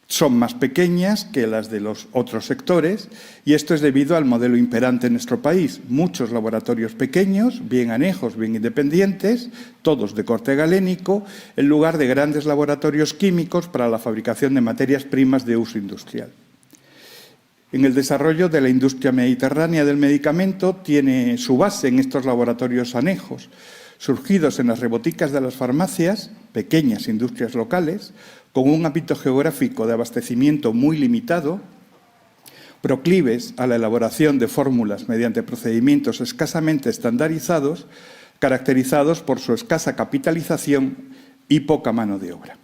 son más pequeñas que las de los otros sectores y esto es debido al modelo imperante en nuestro país. Muchos laboratorios pequeños, bien anejos, bien independientes, todos de corte galénico, en lugar de grandes laboratorios químicos para la fabricación de materias primas de uso industrial. En el desarrollo de la industria mediterránea del medicamento tiene su base en estos laboratorios anejos, surgidos en las reboticas de las farmacias, pequeñas industrias locales, con un ámbito geográfico de abastecimiento muy limitado, proclives a la elaboración de fórmulas mediante procedimientos escasamente estandarizados, caracterizados por su escasa capitalización y poca mano de obra.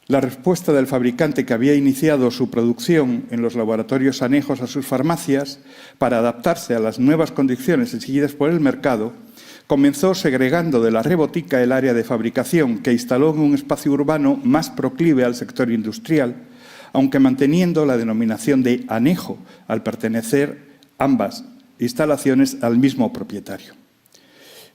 La respuesta del fabricante que había iniciado su producción en los laboratorios anejos a sus farmacias para adaptarse a las nuevas condiciones exigidas por el mercado comenzó segregando de la rebotica el área de fabricación que instaló en un espacio urbano más proclive al sector industrial, aunque manteniendo la denominación de anejo al pertenecer ambas instalaciones al mismo propietario.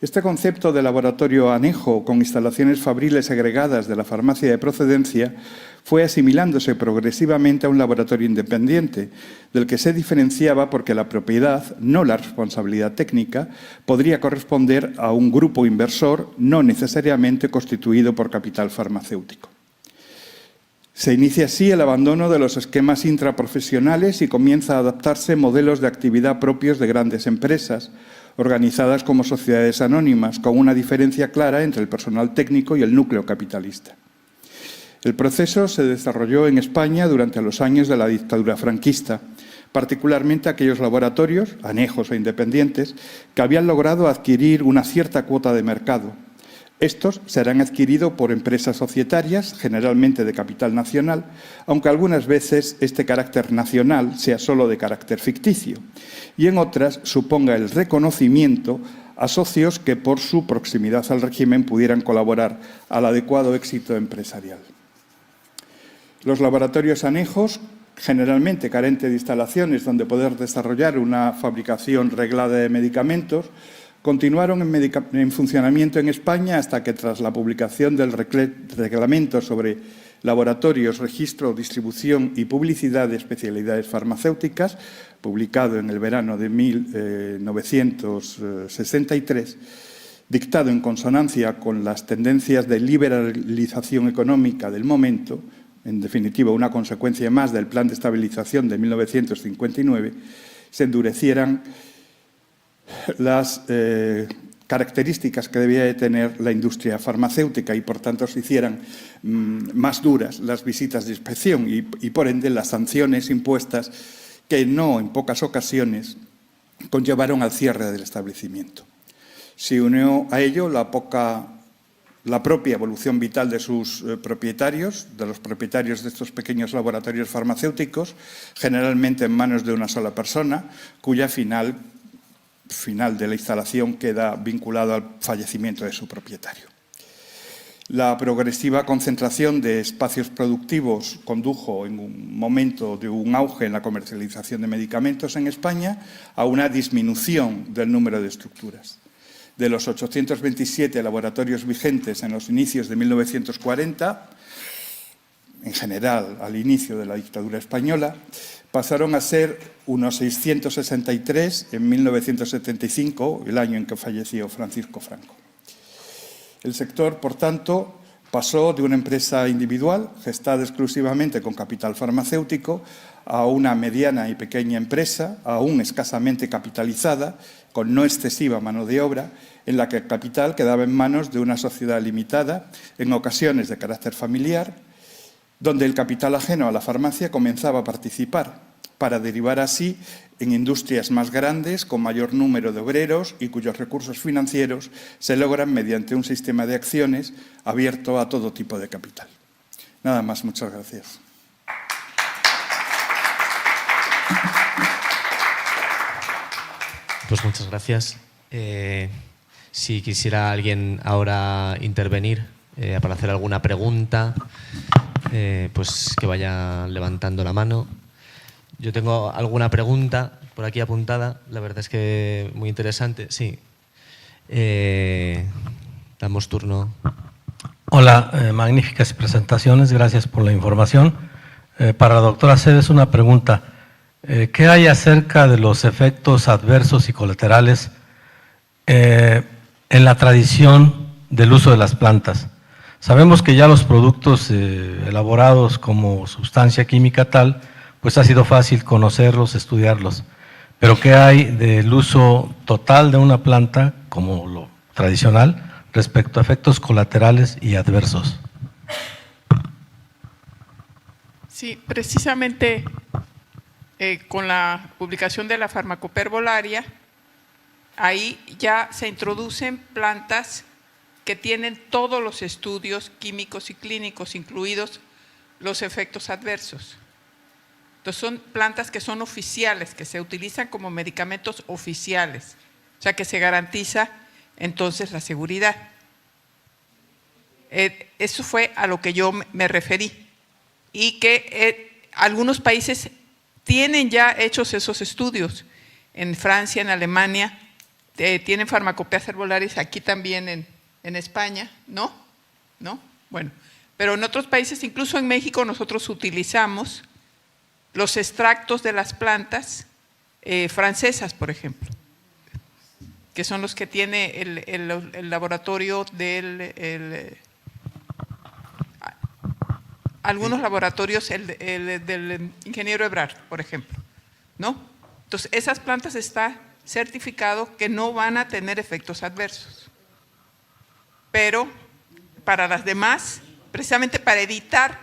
Este concepto de laboratorio anejo con instalaciones fabriles segregadas de la farmacia de procedencia fue asimilándose progresivamente a un laboratorio independiente, del que se diferenciaba porque la propiedad, no la responsabilidad técnica, podría corresponder a un grupo inversor no necesariamente constituido por capital farmacéutico. Se inicia así el abandono de los esquemas intraprofesionales y comienza a adaptarse modelos de actividad propios de grandes empresas, organizadas como sociedades anónimas, con una diferencia clara entre el personal técnico y el núcleo capitalista. El proceso se desarrolló en España durante los años de la dictadura franquista, particularmente aquellos laboratorios, anejos e independientes, que habían logrado adquirir una cierta cuota de mercado. Estos serán adquiridos por empresas societarias, generalmente de capital nacional, aunque algunas veces este carácter nacional sea solo de carácter ficticio, y en otras suponga el reconocimiento a socios que por su proximidad al régimen pudieran colaborar al adecuado éxito empresarial. Los laboratorios anejos, generalmente carentes de instalaciones donde poder desarrollar una fabricación reglada de medicamentos, continuaron en funcionamiento en España hasta que, tras la publicación del Reglamento sobre Laboratorios, Registro, Distribución y Publicidad de Especialidades Farmacéuticas, publicado en el verano de 1963, dictado en consonancia con las tendencias de liberalización económica del momento, en definitiva una consecuencia más del Plan de Estabilización de 1959, se endurecieran las características que debía de tener la industria farmacéutica y, por tanto, se hicieran más duras las visitas de inspección y, por ende, las sanciones impuestas que no en pocas ocasiones conllevaron al cierre del establecimiento. Se unió a ello la propia evolución vital de sus propietarios, de los propietarios de estos pequeños laboratorios farmacéuticos, generalmente en manos de una sola persona, cuya final de la instalación queda vinculado al fallecimiento de su propietario. La progresiva concentración de espacios productivos condujo en un momento de un auge en la comercialización de medicamentos en España a una disminución del número de estructuras. De los 827 laboratorios vigentes en los inicios de 1940, en general al inicio de la dictadura española, pasaron a ser unos 663 en 1975, el año en que falleció Francisco Franco. El sector, por tanto, pasó de una empresa individual, gestada exclusivamente con capital farmacéutico, a una mediana y pequeña empresa, aún escasamente capitalizada, con no excesiva mano de obra, en la que el capital quedaba en manos de una sociedad limitada, en ocasiones de carácter familiar, donde el capital ajeno a la farmacia comenzaba a participar, para derivar así en industrias más grandes, con mayor número de obreros y cuyos recursos financieros se logran mediante un sistema de acciones abierto a todo tipo de capital. Nada más, muchas gracias. Pues muchas gracias. Si quisiera alguien ahora intervenir para hacer alguna pregunta, pues que vaya levantando la mano. Yo tengo alguna pregunta por aquí apuntada, la verdad es que muy interesante. Sí. Damos turno. Hola, magníficas presentaciones, gracias por la información. Para la doctora Cebes, una pregunta. ¿Qué hay acerca de los efectos adversos y colaterales en la tradición del uso de las plantas? Sabemos que ya los productos elaborados como sustancia química tal, pues ha sido fácil conocerlos, estudiarlos. Pero ¿qué hay del uso total de una planta, como lo tradicional, respecto a efectos colaterales y adversos? Sí, precisamente con la publicación de la farmacopeia herbolaria, ahí ya se introducen plantas que tienen todos los estudios químicos y clínicos, incluidos los efectos adversos. Entonces son plantas que son oficiales, que se utilizan como medicamentos oficiales, o sea que se garantiza entonces la seguridad. Eso fue a lo que yo me referí, y que algunos países tienen ya hechos esos estudios. En Francia, en Alemania, tienen farmacopeas herbolarias, aquí también en España, ¿no? ¿No? Bueno, pero en otros países, incluso en México, nosotros utilizamos los extractos de las plantas francesas, por ejemplo, que son los que tiene el laboratorio algunos laboratorios, del ingeniero Ebrard, por ejemplo, ¿no? Entonces, esas plantas está certificado que no van a tener efectos adversos. Pero para las demás, precisamente para evitar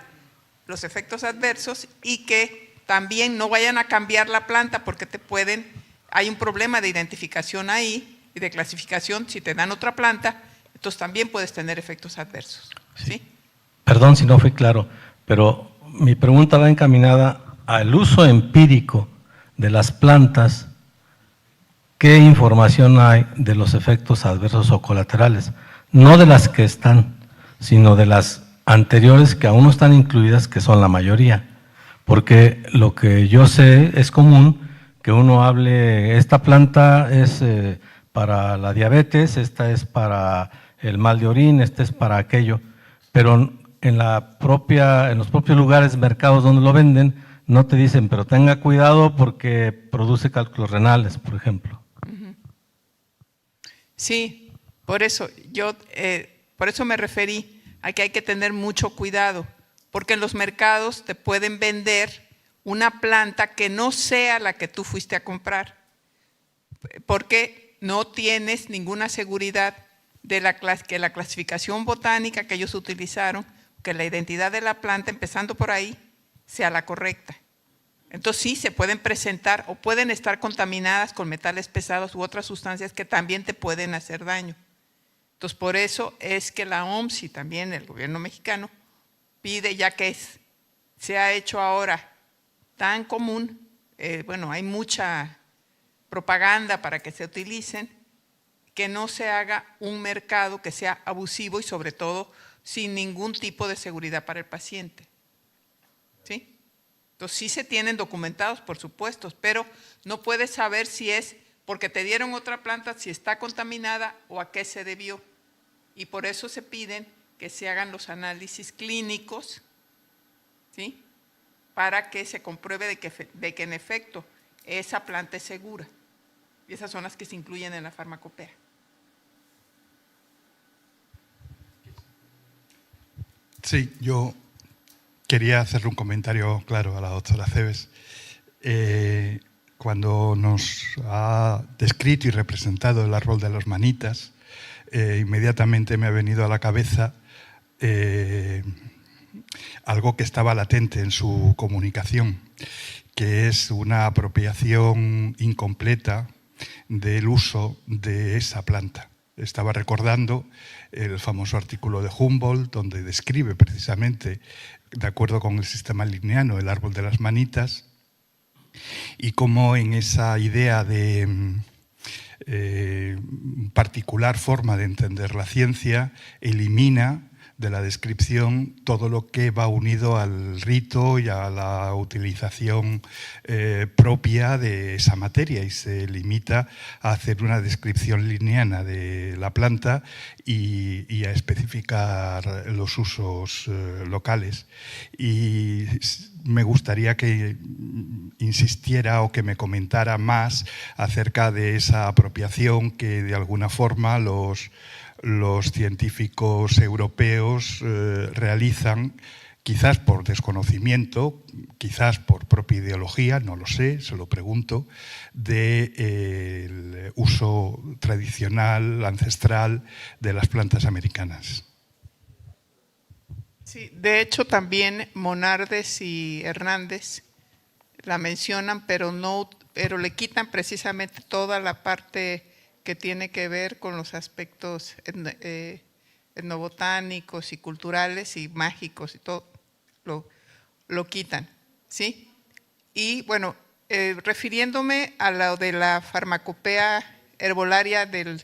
los efectos adversos y que también no vayan a cambiar la planta, porque hay un problema de identificación ahí y de clasificación. Si te dan otra planta, entonces también puedes tener efectos adversos. ¿Sí? Perdón si no fui claro, pero mi pregunta va encaminada al uso empírico de las plantas. ¿Qué información hay de los efectos adversos o colaterales? No de las que están, sino de las anteriores que aún no están incluidas, que son la mayoría. Porque lo que yo sé es común que uno hable, esta planta es para la diabetes, esta es para el mal de orín, esta es para aquello, pero en los propios lugares, mercados donde lo venden, no te dicen, pero tenga cuidado porque produce cálculos renales, por ejemplo. Sí, por eso me referí a que hay que tener mucho cuidado, porque en los mercados te pueden vender una planta que no sea la que tú fuiste a comprar, porque no tienes ninguna seguridad de que la clasificación botánica que ellos utilizaron, que la identidad de la planta, empezando por ahí, sea la correcta. Entonces sí, se pueden presentar o pueden estar contaminadas con metales pesados u otras sustancias que también te pueden hacer daño. Entonces por eso es que la OMS y también el gobierno mexicano pide, ya que se ha hecho ahora tan común, bueno, hay mucha propaganda para que se utilicen, que no se haga un mercado que sea abusivo y sobre todo sin ningún tipo de seguridad para el paciente. ¿Sí? Entonces sí se tienen documentados, por supuesto, pero no puedes saber si es porque te dieron otra planta, si está contaminada o a qué se debió. Y por eso se piden que se hagan los análisis clínicos, ¿sí?, para que se compruebe de que en efecto esa planta es segura. Y esas son las que se incluyen en la farmacopea. Sí, yo quería hacerle un comentario claro a la doctora Cebes. Cuando nos ha descrito y representado el árbol de las manitas, inmediatamente me ha venido a la cabeza algo que estaba latente en su comunicación, que es una apropiación incompleta del uso de esa planta. Estaba recordando el famoso artículo de Humboldt, donde describe precisamente, de acuerdo con el sistema linneano, el árbol de las manitas, y cómo en esa idea de particular forma de entender la ciencia elimina de la descripción todo lo que va unido al rito y a la utilización propia de esa materia, y se limita a hacer una descripción linneana de la planta y a especificar los usos locales. Y me gustaría que insistiera o que me comentara más acerca de esa apropiación que de alguna forma los científicos europeos realizan, quizás por desconocimiento, quizás por propia ideología, no lo sé, se lo pregunto, del uso tradicional, ancestral de las plantas americanas. Sí, de hecho también Monardes y Hernández la mencionan, pero le quitan precisamente toda la parte que tiene que ver con los aspectos etnobotánicos y culturales y mágicos y todo, lo quitan, ¿sí? Y bueno, refiriéndome a lo de la farmacopea herbolaria del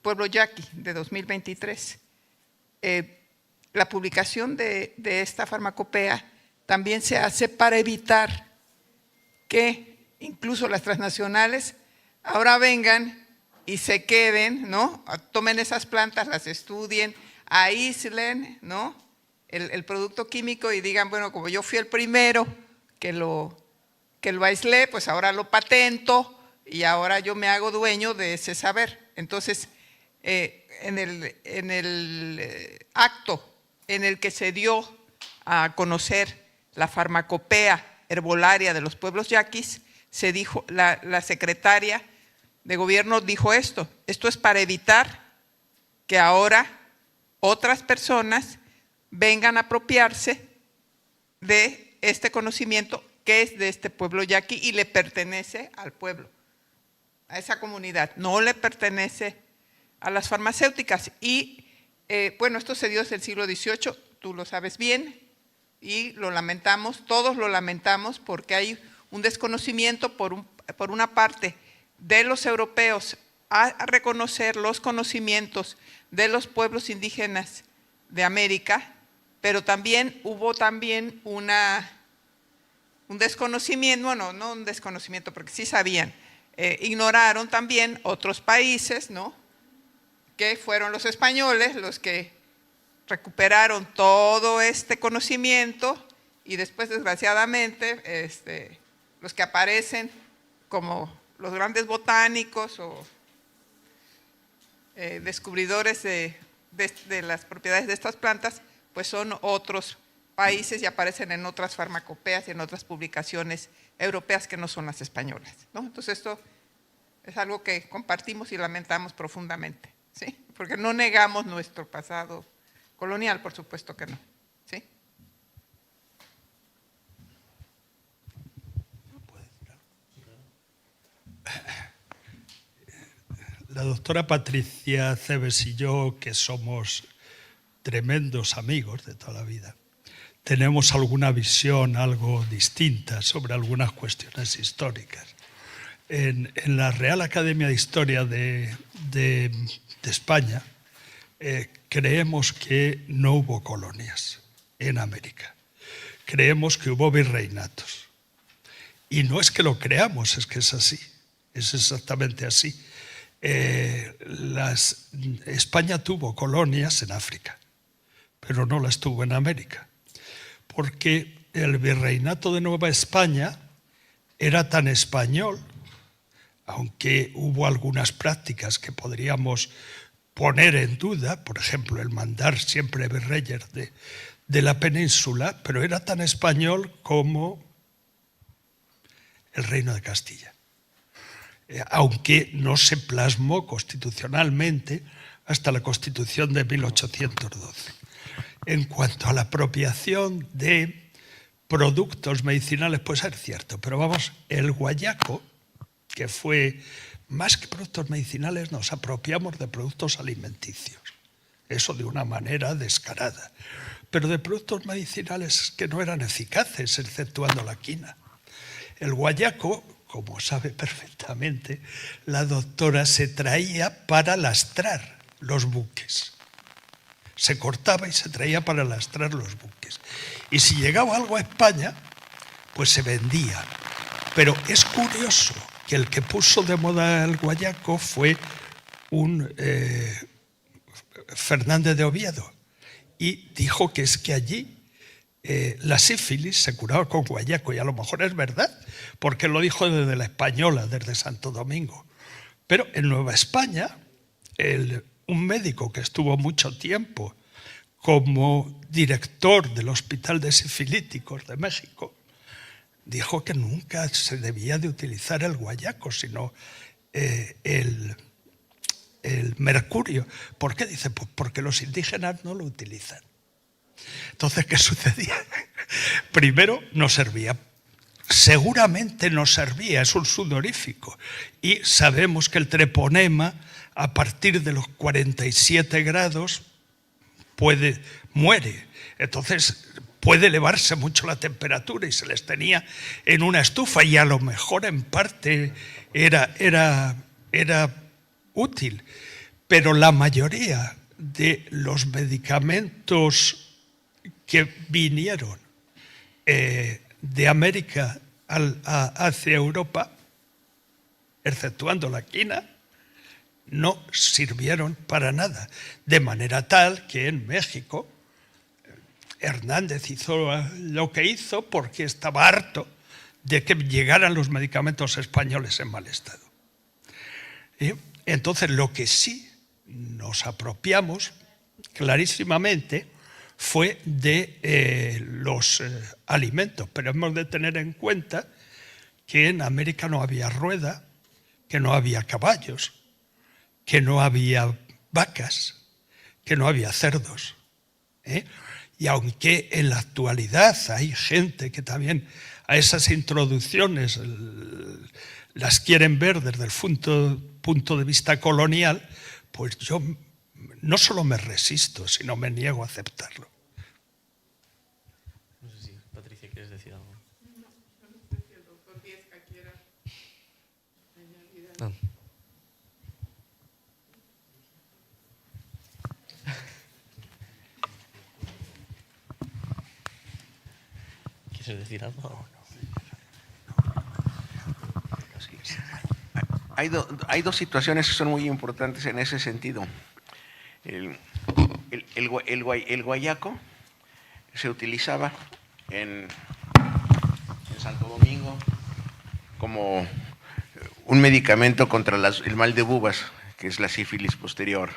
pueblo yaqui de 2023, la publicación de esta farmacopea también se hace para evitar que incluso las transnacionales ahora vengan y se queden, ¿no? Tomen esas plantas, las estudien, aíslen, ¿no?, el producto químico y digan, bueno, como yo fui el primero que lo aislé, pues ahora lo patento y ahora yo me hago dueño de ese saber. Entonces, en el acto en el que se dio a conocer la farmacopea herbolaria de los pueblos yaquis, se dijo, la secretaria de gobierno dijo esto es para evitar que ahora otras personas vengan a apropiarse de este conocimiento que es de este pueblo yaqui y le pertenece al pueblo, a esa comunidad, no le pertenece a las farmacéuticas. Y bueno, esto se dio desde el siglo XVIII, tú lo sabes bien, y lo lamentamos, todos lo lamentamos, porque hay un desconocimiento por una parte de los europeos a reconocer los conocimimientos de los pueblos indígenas de América, pero también hubo un desconocimiento, bueno, no un desconocimiento porque sí sabían, ignoraron también otros países, ¿no?, que fueron los españoles los que recuperaron todo este conocimiento y después, desgraciadamente, los que aparecen como los grandes botánicos o descubridores de las propiedades de estas plantas, pues son otros países y aparecen en otras farmacopeas y en otras publicaciones europeas que no son las españolas, ¿no? Entonces esto es algo que compartimos y lamentamos profundamente, ¿sí? Porque no negamos nuestro pasado colonial, por supuesto que no, ¿sí? La doctora Patricia Cebes y yo, que somos tremendos amigos de toda la vida, tenemos alguna visión algo distinta sobre algunas cuestiones históricas. En la Real Academia de Historia de España creemos que no hubo colonias en América. Creemos que hubo virreinatos. Y no es que lo creamos, es que es así. Es exactamente así. España tuvo colonias en África, pero no las tuvo en América, porque el virreinato de Nueva España era tan español, aunque hubo algunas prácticas que podríamos poner en duda, por ejemplo, el mandar siempre virreyes de la península, pero era tan español como el Reino de Castilla, aunque no se plasmó constitucionalmente hasta la Constitución de 1812. En cuanto a la apropiación de productos medicinales, pues es cierto, pero vamos, el guayaco, que fue más que productos medicinales, nos apropiamos de productos alimenticios, eso de una manera descarada, pero de productos medicinales que no eran eficaces, exceptuando la quina. El guayaco, como sabe perfectamente la doctora, se traía para lastrar los buques. Se cortaba y se traía para lastrar los buques. Y si llegaba algo a España, pues se vendía. Pero es curioso que el que puso de moda el guayaco fue un Fernández de Oviedo. Y dijo que es que allí la sífilis se curaba con guayaco, y a lo mejor es verdad, porque lo dijo desde la Española, desde Santo Domingo. Pero en Nueva España, un médico que estuvo mucho tiempo como director del Hospital de Sifilíticos de México, dijo que nunca se debía de utilizar el guayaco, sino el mercurio. ¿Por qué? Dice, pues porque los indígenas no lo utilizan. Entonces, ¿qué sucedía? Primero, no servía. Seguramente no servía, es un sudorífico. Y sabemos que el treponema, a partir de los 47 grados, muere. Entonces, puede elevarse mucho la temperatura y se les tenía en una estufa, y a lo mejor en parte era útil. Pero la mayoría de los medicamentos que vinieron de América hacia Europa, exceptuando la quina, no sirvieron para nada. De manera tal que en México Hernández hizo lo que hizo porque estaba harto de que llegaran los medicamentos españoles en mal estado. Entonces, lo que sí nos apropiamos clarísimamente fue de los alimentos, pero hemos de tener en cuenta que en América no había rueda, que no había caballos, que no había vacas, que no había cerdos. Y aunque en la actualidad hay gente que también a esas introducciones las quieren ver desde el punto de vista colonial, pues yo no solo me resisto, sino me niego a aceptarlo. No sé si Patricia quieres decir algo. No sé si el doctor Viesca quiera añadir algo. ¿Quieres decir algo? Hay dos situaciones que son muy importantes en ese sentido. El guayaco se utilizaba en Santo Domingo como un medicamento contra el mal de bubas, que es la sífilis posterior.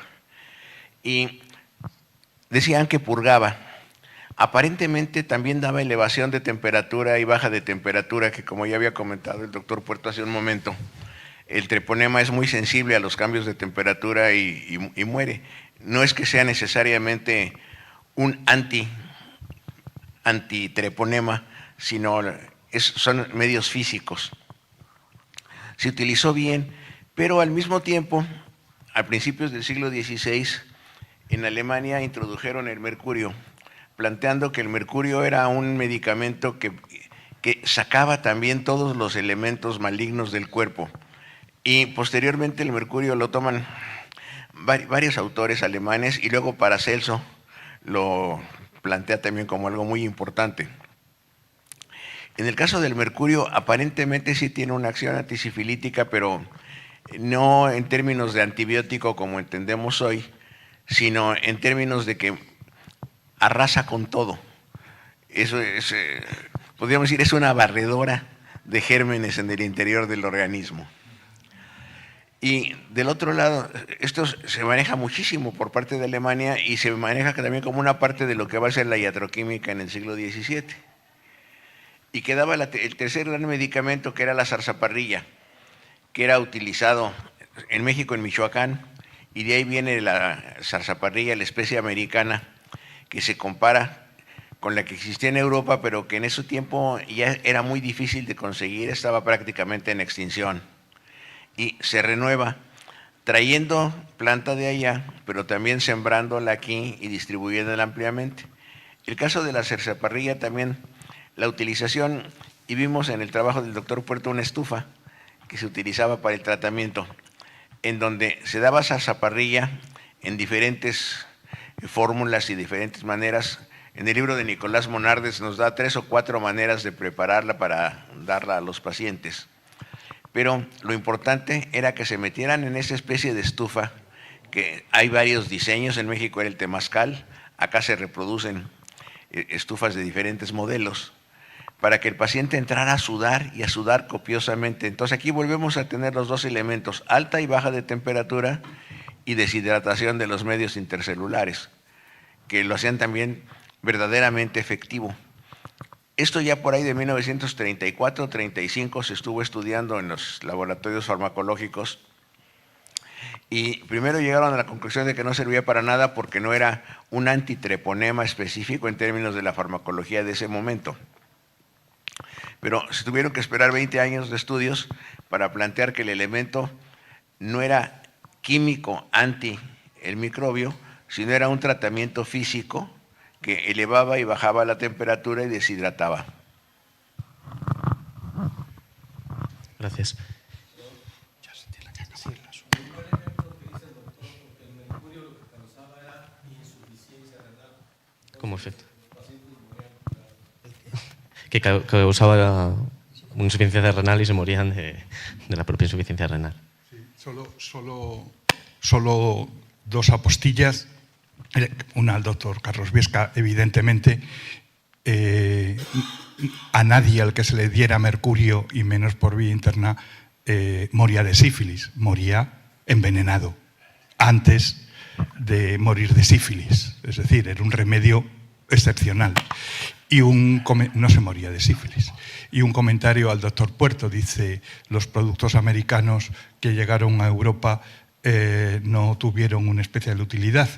Y decían que purgaba. Aparentemente también daba elevación de temperatura y baja de temperatura, que como ya había comentado el doctor Puerto hace un momento, el treponema es muy sensible a los cambios de temperatura y muere. No es que sea necesariamente un antitreponema, sino son medios físicos. Se utilizó bien, pero al mismo tiempo a principios del siglo XVI, en Alemania introdujeron el mercurio, planteando que el mercurio era un medicamento que sacaba también todos los elementos malignos del cuerpo. Y posteriormente el mercurio lo toman varios autores alemanes y luego Paracelso lo plantea también como algo muy importante. En el caso del mercurio, aparentemente sí tiene una acción antisifilítica, pero no en términos de antibiótico como entendemos hoy, sino en términos de que arrasa con todo. Eso es, podríamos decir, es una barredora de gérmenes en el interior del organismo. Y del otro lado, esto se maneja muchísimo por parte de Alemania y se maneja también como una parte de lo que va a ser la iatroquímica en el siglo XVII. Y quedaba el tercer gran medicamento, que era la zarzaparrilla, que era utilizado en México, en Michoacán, y de ahí viene la zarzaparrilla, la especie americana, que se compara con la que existía en Europa, pero que en ese tiempo ya era muy difícil de conseguir, estaba prácticamente en extinción. Y se renueva trayendo planta de allá, pero también sembrándola aquí y distribuyéndola ampliamente. El caso de la zarzaparrilla también, la utilización, y vimos en el trabajo del doctor Puerto una estufa que se utilizaba para el tratamiento, en donde se daba zarzaparrilla en diferentes fórmulas y diferentes maneras. En el libro de Nicolás Monardes nos da 3 o 4 maneras de prepararla para darla a los pacientes. Pero lo importante era que se metieran en esa especie de estufa, que hay varios diseños, en México era el temazcal, acá se reproducen estufas de diferentes modelos, para que el paciente entrara a sudar y a sudar copiosamente. Entonces aquí volvemos a tener los dos elementos, alta y baja de temperatura y deshidratación de los medios intercelulares, que lo hacían también verdaderamente efectivo. Esto ya por ahí de 1934-35 se estuvo estudiando en los laboratorios farmacológicos y primero llegaron a la conclusión de que no servía para nada porque no era un antitreponema específico en términos de la farmacología de ese momento. Pero se tuvieron que esperar 20 años de estudios para plantear que el elemento no era químico anti el microbio, sino era un tratamiento físico que elevaba y bajaba la temperatura y deshidrataba. Gracias. Como efecto. Que causaba una insuficiencia renal y se morían de la propia insuficiencia renal. Sí, solo 2 apostillas. Una al doctor Carlos Viesca, evidentemente, a nadie al que se le diera mercurio, y menos por vía interna, moría de sífilis, moría envenenado, antes de morir de sífilis. Es decir, era un remedio excepcional. Y no se moría de sífilis. Y un comentario al doctor Puerto, dice, los productos americanos que llegaron a Europa no tuvieron una especial utilidad.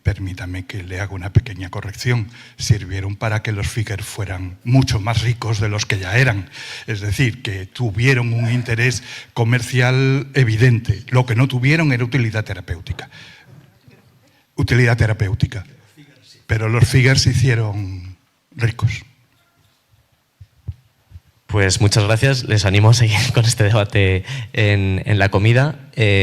Permítame que le haga una pequeña corrección. Sirvieron para que los Figuer fueran mucho más ricos de los que ya eran. Es decir, que tuvieron un interés comercial evidente. Lo que no tuvieron era utilidad terapéutica. Utilidad terapéutica. Pero los Figuer se hicieron ricos. Pues muchas gracias. Les animo a seguir con este debate en la comida.